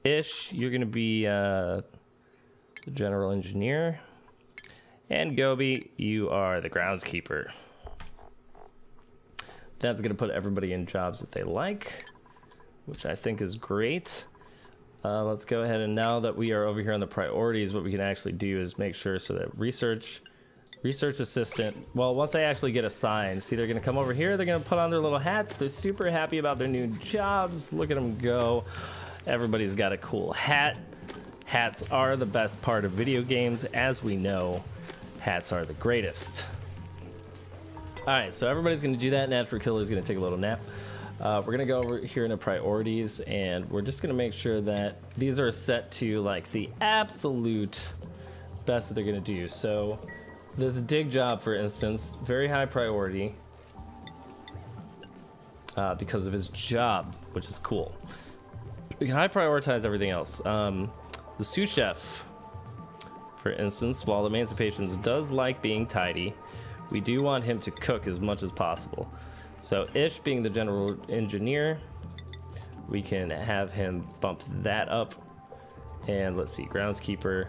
Ish, you're gonna be the general engineer. And Gobi, you are the groundskeeper. That's gonna put everybody in jobs that they like, which I think is great. Let's go ahead, and now that we are over here on the priorities, what we can actually do is make sure so that research assistant, well, once they actually get assigned, see, they're gonna come over here, they're gonna put on their little hats, they're super happy about their new jobs. Look at them go. Everybody's got a cool hat. Hats are the best part of video games, as we know. Hats are the greatest. All right, so everybody's gonna do that. Natural killer's gonna take a little nap. We're gonna go over here into priorities, and we're just gonna make sure that these are set to like the absolute best that they're gonna do. So this dig job, for instance, very high priority because of his job, which is cool. We can high prioritize everything else. The sous chef, for instance, while Emancipations does like being tidy, we do want him to cook as much as possible. So Ish, being the general engineer, we can have him bump that up. And let's see, groundskeeper,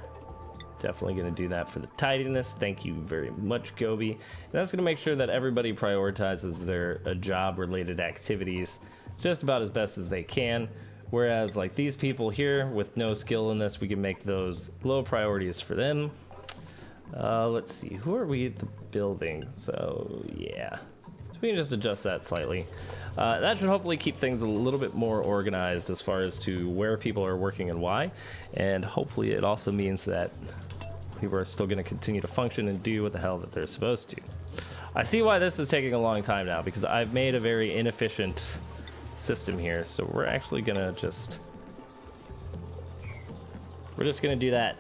definitely going to do that for the tidiness. Thank you very much, Gobi. And that's going to make sure that everybody prioritizes their job related activities just about as best as they can. Whereas like these people here with no skill in this, we can make those low priorities for them. Let's see, who are we at the building? So yeah, so we can just adjust that slightly. That should hopefully keep things a little bit more organized as far as to where people are working and why. And hopefully it also means that people are still going to continue to function and do what the hell that they're supposed to. I see why this is taking a long time now, because I've made a very inefficient system here. So we're actually going to just going to do that.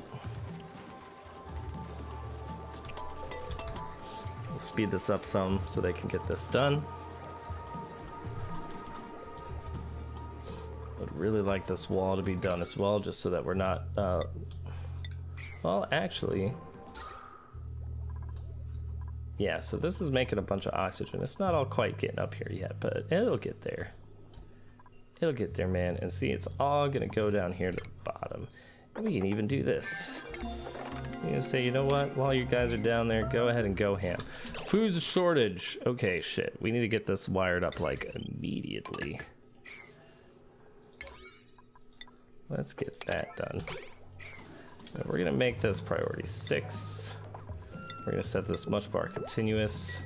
We'll speed this up some so they can get this done. I'd really like this wall to be done as well, just so that we're not well, actually, yeah, so this is making a bunch of oxygen. It's not all quite getting up here yet, but it'll get there. It'll get there, man. And see, it's all gonna go down here to the bottom. And we can even do this. You know, say, you know what? While you guys are down there, go ahead and go ham. Food shortage. Okay, shit. We need to get this wired up like immediately. Let's get that done. We're gonna make this priority 6. We're gonna set this much bar continuous.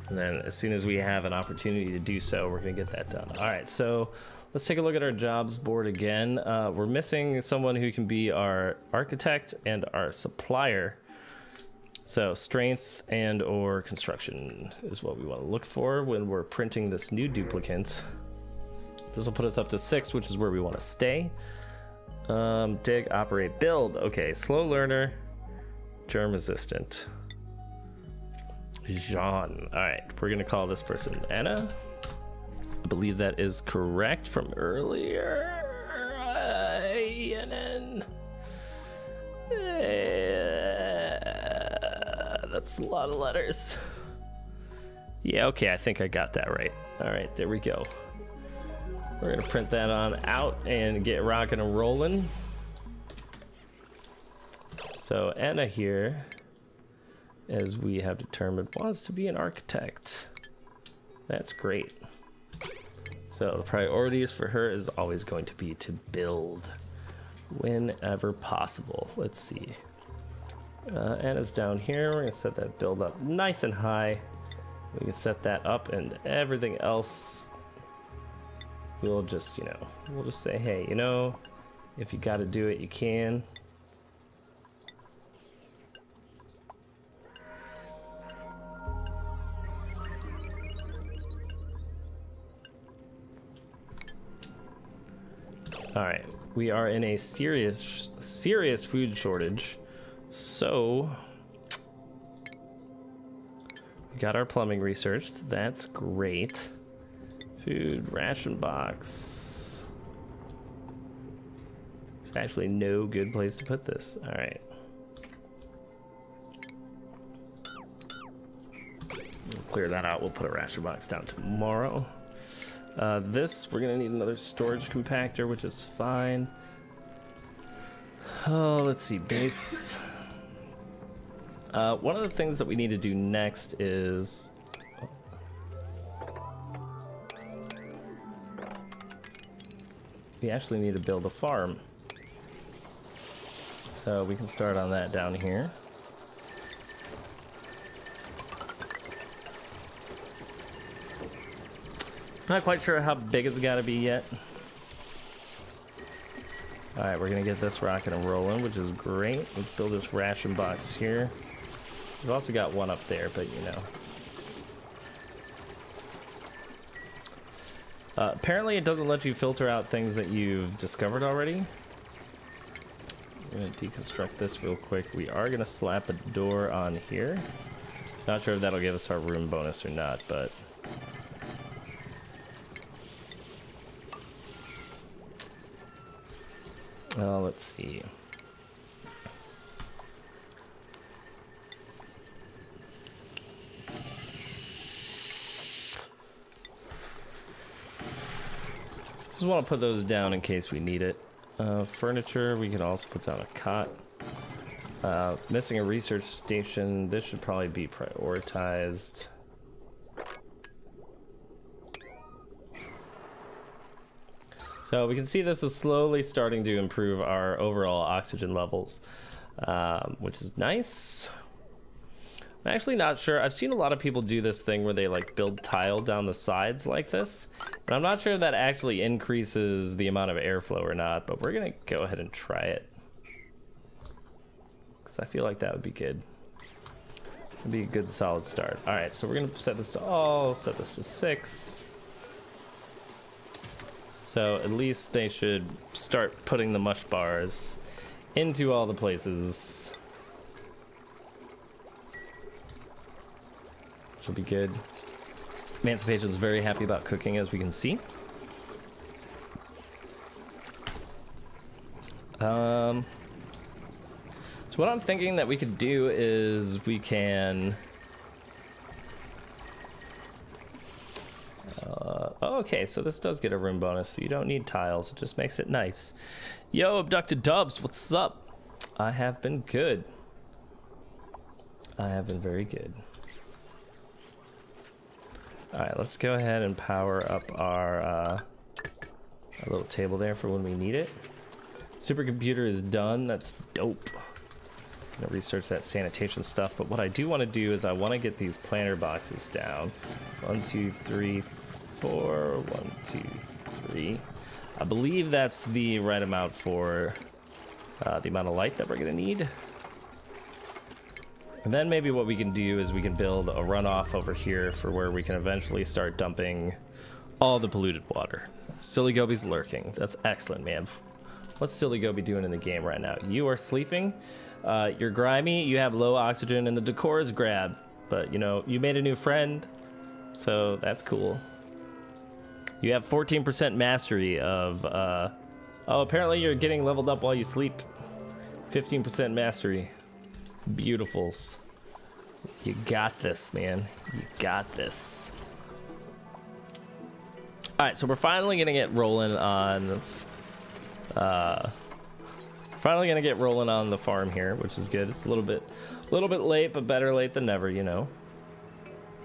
And then as soon as we have an opportunity to do so, we're gonna get that done. All right, so let's take a look at our jobs board again. We're missing someone who can be our architect and our supplier. So strength and or construction is what we want to look for when we're printing this new duplicate. This will put us up to 6, which is where we want to stay. Dig, operate, build. Okay, slow learner, germ resistant. Jean. All right, we're gonna call this person Anna. I believe that is correct from earlier. That's a lot of letters. Yeah, okay, I think I got that right. All right, there we go. We're gonna print that on out and get rocking and rolling. So Anna here, as we have determined, wants to be an architect. That's great. So the priorities for her is always going to be to build whenever possible. Let's see. Anna's down here. We're gonna set that build up nice and high. We can set that up, and everything else we'll just, we'll just say, hey, if you got to do it, you can. All right, we are in a serious food shortage. So we got our plumbing researched. That's great. Food ration box. There's actually no good place to put this. All right. We'll clear that out. We'll put a ration box down tomorrow. This, we're gonna need another storage compactor, which is fine. Oh, let's see, base. One of the things that we need to do next is we actually need to build a farm. So we can start on that down here. Not quite sure how big it's got to be yet. All right, we're gonna get this rocking and rolling, which is great. Let's build this ration box here. We've also got one up there, but apparently it doesn't let you filter out things that you've discovered already. I'm gonna deconstruct this real quick. We are gonna slap a door on here. Not sure if that'll give us our room bonus or not, but let's see. Just want to put those down in case we need it. Furniture, we can also put down a cot. Missing a research station. This should probably be prioritized. So we can see this is slowly starting to improve our overall oxygen levels, which is nice. I'm actually not sure. I've seen a lot of people do this thing where they like build tile down the sides like this, and I'm not sure if that actually increases the amount of airflow or not, but we're gonna go ahead and try it because I feel like that would be good. It'd be a good solid start. All right, so we're gonna set this to all, set this to 6. So at least they should start putting the mush bars into all the places. Which will be good. Emancipation is very happy about cooking, as we can see. So what I'm thinking that we could do is we can... okay, so this does get a room bonus, so you don't need tiles. It just makes it nice. Yo, Abducted Dubs, what's up? I have been good. I have been very good. Alright, let's go ahead and power up our little table there for when we need it. Supercomputer is done. That's dope. I'm gonna research that sanitation stuff, but what I do want to do is I want to get these planter boxes down. 1, 2, 3, 4. 1, 2, 3. I believe that's the right amount for the amount of light that we're gonna need. And then maybe what we can do is we can build a runoff over here for where we can eventually start dumping all the polluted water. Silly Goby's lurking. That's excellent, man. What's Silly Goby doing in the game right now? You are sleeping. You're grimy. You have low oxygen, and the decor is grab. But you know, you made a new friend, so that's cool. You have 14% mastery of. Oh, apparently you're getting leveled up while you sleep. 15% mastery. Beautifuls. You got this, man. You got this. Alright, so we're finally gonna get rolling on the farm here, which is good. It's a little bit late, but better late than never, you know.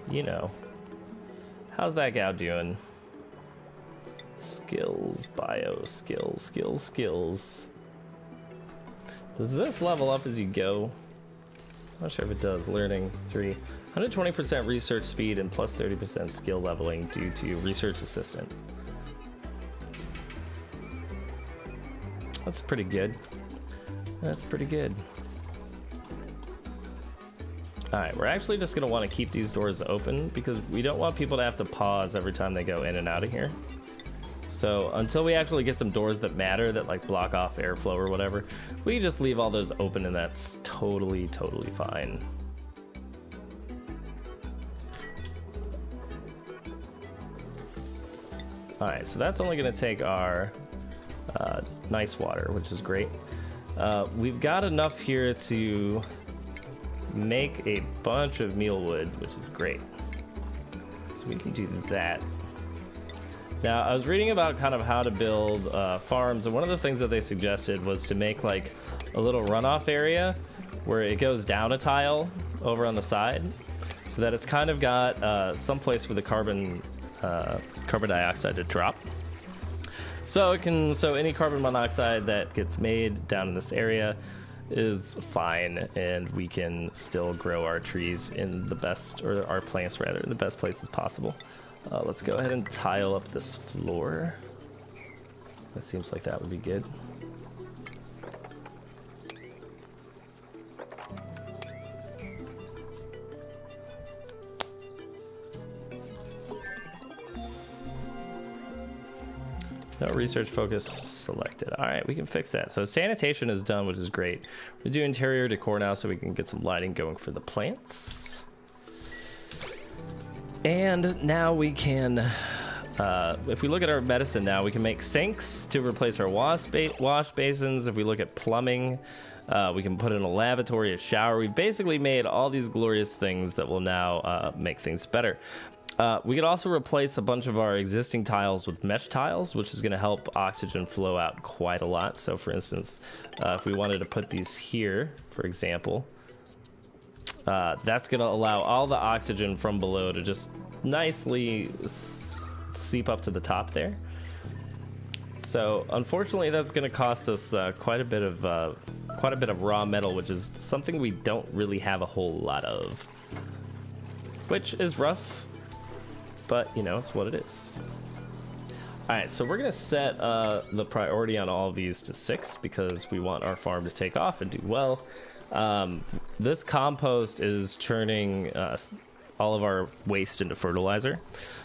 You know. How's that gal doing? Skills, bio, skills. Does this level up as you go? Not sure if it does. Learning 3. 120% research speed and plus 30% skill leveling due to research assistant. That's pretty good. That's pretty good. Alright, we're actually just going to want to keep these doors open because we don't want people to have to pause every time they go in and out of here. So until we actually get some doors that matter, that like block off airflow or whatever, we just leave all those open and that's totally fine. Alright, so that's only going to take our nice water, which is great. We've got enough here to make a bunch of mealwood, which is great. So we can do that. Now, I was reading about kind of how to build farms, and one of the things that they suggested was to make like a little runoff area where it goes down a tile over on the side, so that it's kind of got some place for the carbon dioxide to drop. So any carbon monoxide that gets made down in this area is fine, and we can still grow our trees in the best, or our plants rather, in the best places possible. Let's go ahead and tile up this floor. That seems like that would be good. No research focus selected. All right, we can fix that. So sanitation is done, which is great. We do interior decor now so we can get some lighting going for the plants. And now we can, if we look at our medicine now, we can make sinks to replace our wash basins. If we look at plumbing, we can put in a lavatory, a shower. We've basically made all these glorious things that will now make things better. We could also replace a bunch of our existing tiles with mesh tiles, which is going to help oxygen flow out quite a lot. So for instance, if we wanted to put these here, for example, that's going to allow all the oxygen from below to just nicely seep up to the top there. So unfortunately, that's going to cost us quite a bit of raw metal, which is something we don't really have a whole lot of, which is rough. But, you know, it's what it is. All right, so we're going to set the priority on all of these to 6 because we want our farm to take off and do well. This compost is turning all of our waste into fertilizer.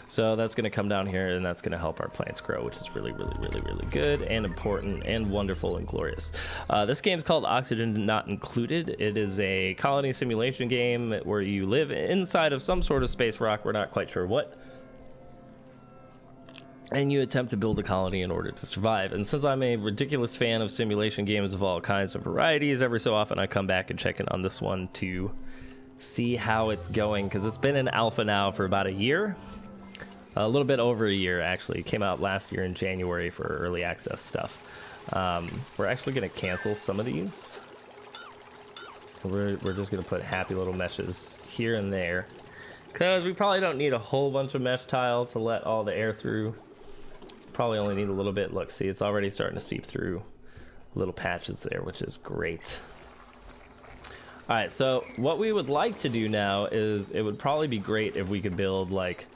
So that's going to come down here and that's going to help our plants grow, which is really, really, really, really good and important and wonderful and glorious. This game is called Oxygen Not Included. It is a colony simulation game where you live inside of some sort of space rock. We're not quite sure what. And you attempt to build a colony in order to survive. And since I'm a ridiculous fan of simulation games of all kinds of varieties, every so often I come back and check in on this one to see how it's going, because it's been in alpha now for about a year. A little bit over a year, actually. It came out last year in January for early access stuff. We're actually going to cancel some of these. We're just going to put happy little meshes here and there, because we probably don't need a whole bunch of mesh tile to let all the air through. Probably only need a little bit. Look, see, it's already starting to seep through little patches there, which is great. All right, so what we would like to do now is, it would probably be great if we could build like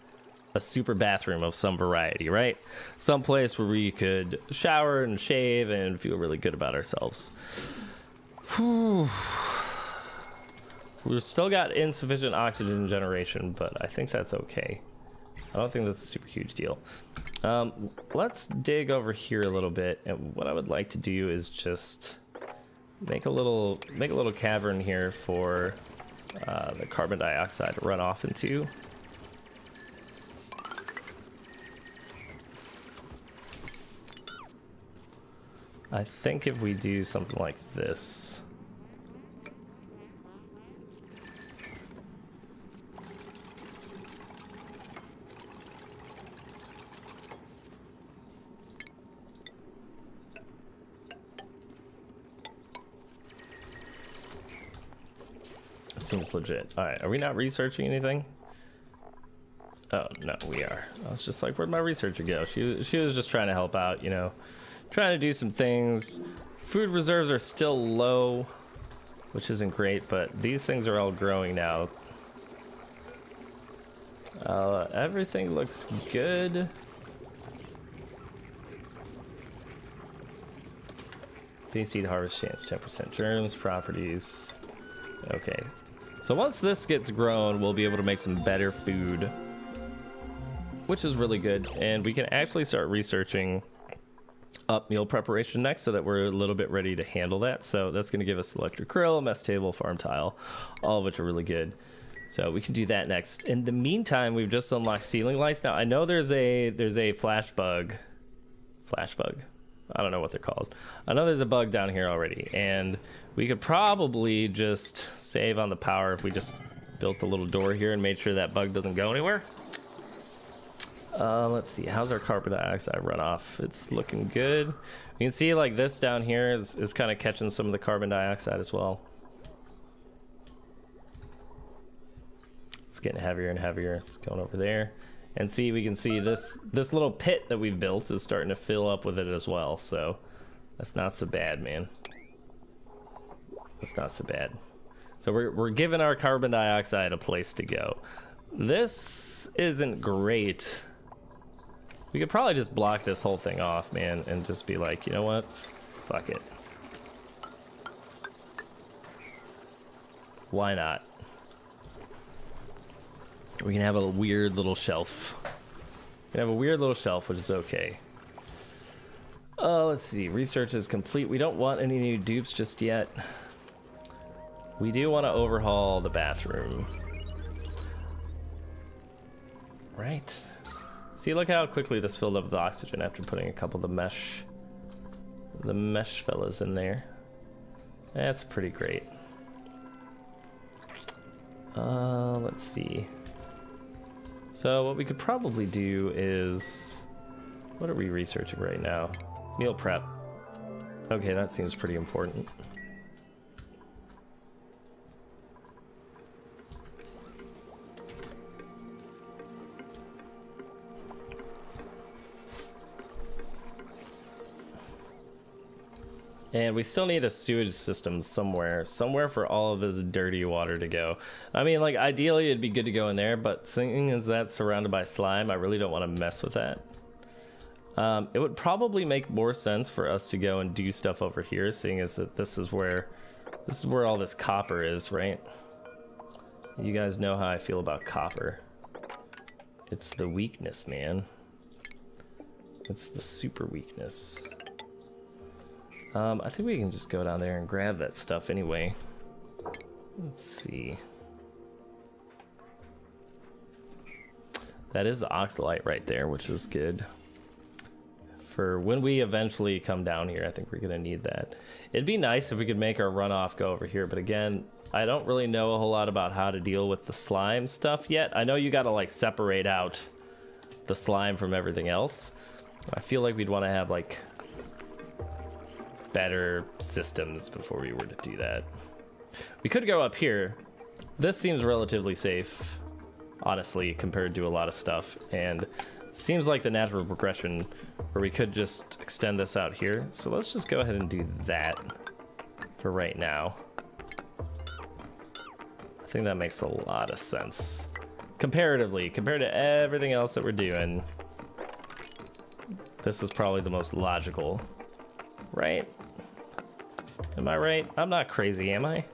a super bathroom of some variety, right? Some place where we could shower and shave and feel really good about ourselves. Whew. We've still got insufficient oxygen generation, but I think that's okay. I don't think that's a super huge deal. Let's dig over here a little bit, and what I would like to do is just make a little cavern here for the carbon dioxide to run off into. I think if we do something like this. Seems legit. All right, are we not researching anything? Oh no, we are. I was just like, where'd my researcher go? She was just trying to help out, you know, trying to do some things. Food reserves are still low, which isn't great, but these things are all growing now. Everything looks good. Bee seed harvest chance 10%, germs, properties. Okay. So once this gets grown, we'll be able to make some better food, which is really good. And we can actually start researching up meal preparation next so that we're a little bit ready to handle that. So that's going to give us electric grill, mess table, farm tile, all of which are really good. So we can do that next. In the meantime, we've just unlocked ceiling lights. Now I know there's a flash bug. I don't know what they're called. I know there's a bug down here already, and we could probably just save on the power if we just built a little door here and made sure that bug doesn't go anywhere. Let's see, how's our carbon dioxide runoff? It's looking good. You can see like this down here is kind of catching some of the carbon dioxide as well. It's getting heavier and heavier. It's going over there. And see, we can see this little pit that we've built is starting to fill up with it as well. So that's not so bad, man. That's not so bad. So we're giving our carbon dioxide a place to go. This isn't great. We could probably just block this whole thing off, man, and just be like, you know what? Fuck it. Why not? We can have a weird little shelf. We can have a weird little shelf, which is okay. Let's see. Research is complete. We don't want any new dupes just yet. We do want to overhaul the bathroom. Right. See, look how quickly this filled up with oxygen after putting a couple of the mesh fellas in there. That's pretty great. Let's see. So what we could probably do is, what are we researching right now? Meal prep. Okay, that seems pretty important. And we still need a sewage system somewhere for all of this dirty water to go. I mean, like, ideally it'd be good to go in there, but seeing as that's surrounded by slime, I really don't want to mess with that. It would probably make more sense for us to go and do stuff over here, seeing as that this is where all this copper is, right? You guys know how I feel about copper. It's the weakness, man. It's the super weakness. I think we can just go down there and grab that stuff anyway. Let's see. That is oxalite right there, which is good. For when we eventually come down here, I think we're gonna need that. It'd be nice if we could make our runoff go over here, but again, I don't really know a whole lot about how to deal with the slime stuff yet. I know you gotta like separate out the slime from everything else. I feel like we'd wanna have like better systems before we were to do that. We could go up here. This seems relatively safe, honestly, compared to a lot of stuff, and it seems like the natural progression where we could just extend this out here. So let's just go ahead and do that for right now. I think that makes a lot of sense comparatively, compared to everything else that we're doing. This is probably the most logical, right? Am I right? I'm not crazy, am I?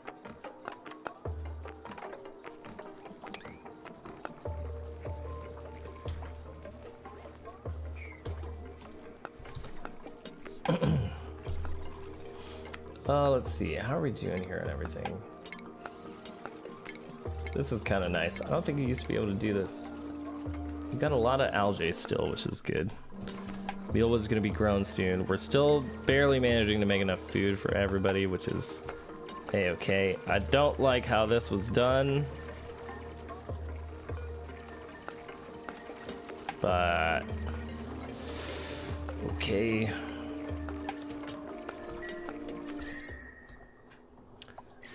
Let's see. How are we doing here and everything? This is kind of nice. I don't think you used to be able to do this. We've got a lot of algae still, which is good. Meal was going to be grown soon. We're still barely managing to make enough food for everybody, which is a-okay. I don't like how this was done, but okay.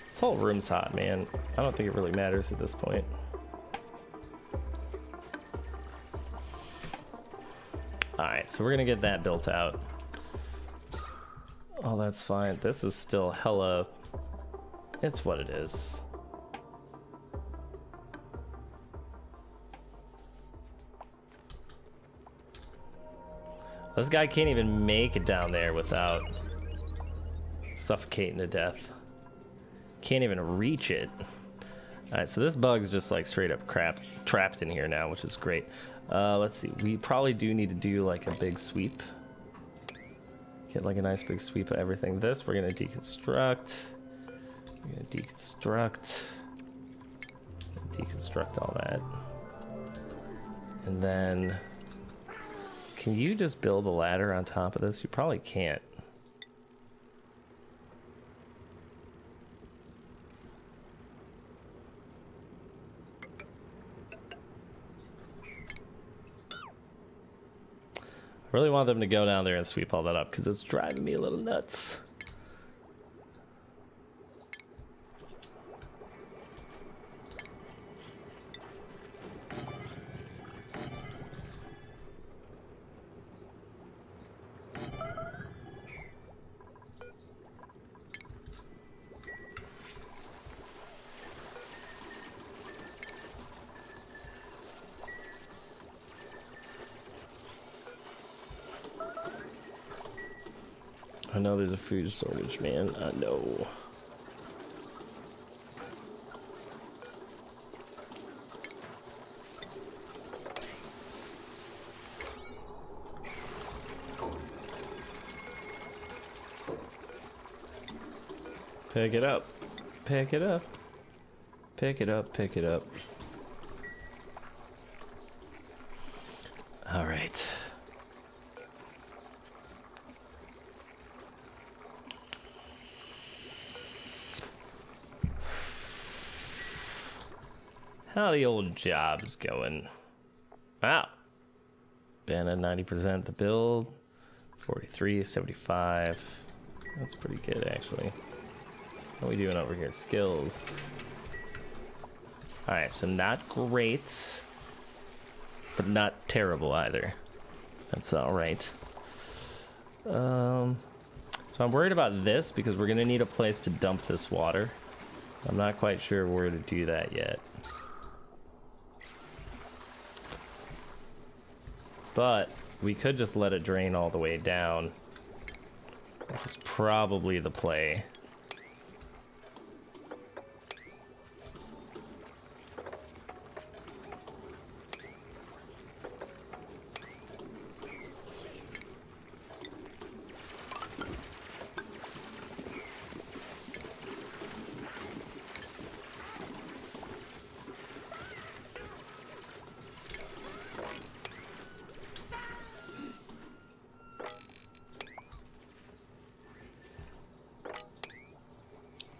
This whole room's hot, man. I don't think it really matters at this point. Alright, so we're gonna get that built out. Oh, that's fine. This is still hella... It's what it is. This guy can't even make it down there without suffocating to death. Can't even reach it. Alright, so this bug's just like straight up trapped in here now, which is great. Let's see, we probably do need to do like a big sweep. Get like a nice big sweep of everything. This, we're gonna deconstruct. We're gonna deconstruct. Deconstruct all that. And then, can you just build a ladder on top of this? You probably can't. I really want them to go down there and sweep all that up because it's driving me a little nuts. I know there's a food shortage, man. I know. Pick it up. Pick it up. Pick it up. Pick it up. All right. How the old job's going? Wow. And at 90% the build. 43, 75. That's pretty good, actually. What are we doing over here? Skills. Alright, so not great, but not terrible either. That's alright. So I'm worried about this because we're going to need a place to dump this water. I'm not quite sure where to do that yet. But we could just let it drain all the way down, which is probably the play.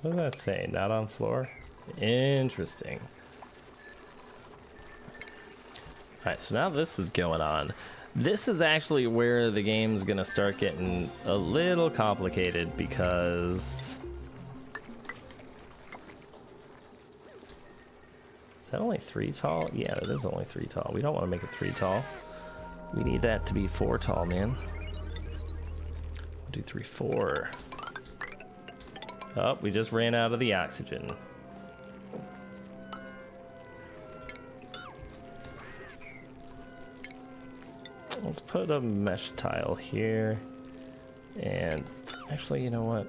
What did that say? Not on floor? Interesting. Alright, so now this is going on. This is actually where the game's gonna start getting a little complicated because... Is that only 3 tall? Yeah, it is only 3 tall. We don't want to make it 3 tall. We need that to be 4 tall, man. 1, 2, 3, 4. Oh, we just ran out of the oxygen. Let's put a mesh tile here. And actually, you know what?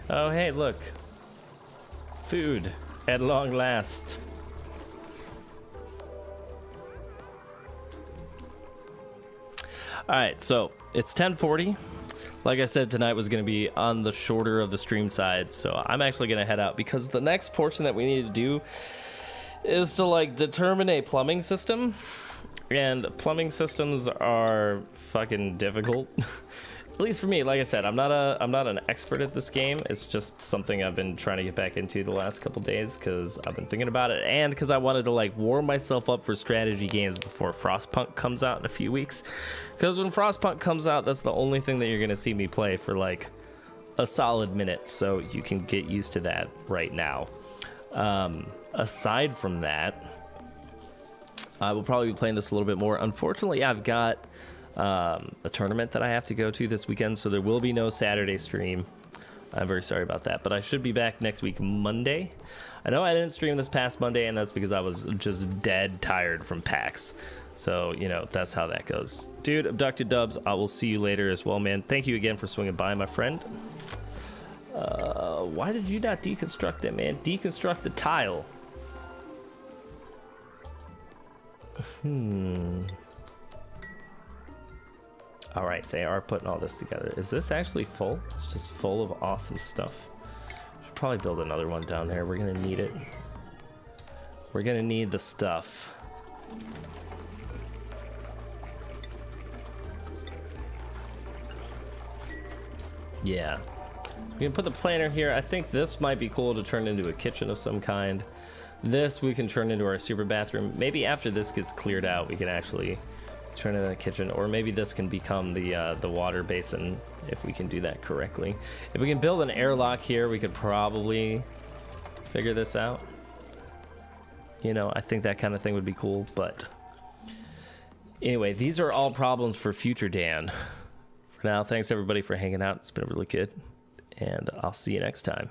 Oh, hey, look. Food at long last. All right, so it's 10:40. Like I said, tonight was going to be on the shorter of the stream side, so I'm actually going to head out because the next portion that we need to do is to like determine a plumbing system, and plumbing systems are fucking difficult. At least for me. Like I said, I'm not an expert at this game. It's just something I've been trying to get back into the last couple days because I've been thinking about it, and because I wanted to like warm myself up for strategy games before Frostpunk comes out in a few weeks. Because when Frostpunk comes out, that's the only thing that you're gonna see me play for like a solid minute, so you can get used to that right now. Aside from that, I will probably be playing this a little bit more. Unfortunately, I've got a tournament that I have to go to this weekend, so there will be no Saturday stream. I'm very sorry about that, but I should be back next week Monday. I know I didn't stream this past Monday, and that's because I was just dead tired from PAX. So, you know, that's how that goes. Dude, Abducted Dubs, I will see you later as well, man. Thank you again for swinging by, my friend. Why did you not deconstruct it, man? Deconstruct the tile. All right, they are putting all this together. Is this actually full? It's just full of awesome stuff. Should probably build another one down there. We're gonna need it. We're gonna need the stuff. Yeah. We can put the planter here. I think this might be cool to turn into a kitchen of some kind. This we can turn into our super bathroom. Maybe after this gets cleared out, we can actually turn it into a kitchen, or maybe this can become the water basin if we can do that correctly. If we can build an airlock here, we could probably figure this out. You know, I think that kind of thing would be cool, but anyway, these are all problems for future Dan. For now, thanks everybody for hanging out. It's been really good, and I'll see you next time.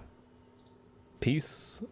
Peace.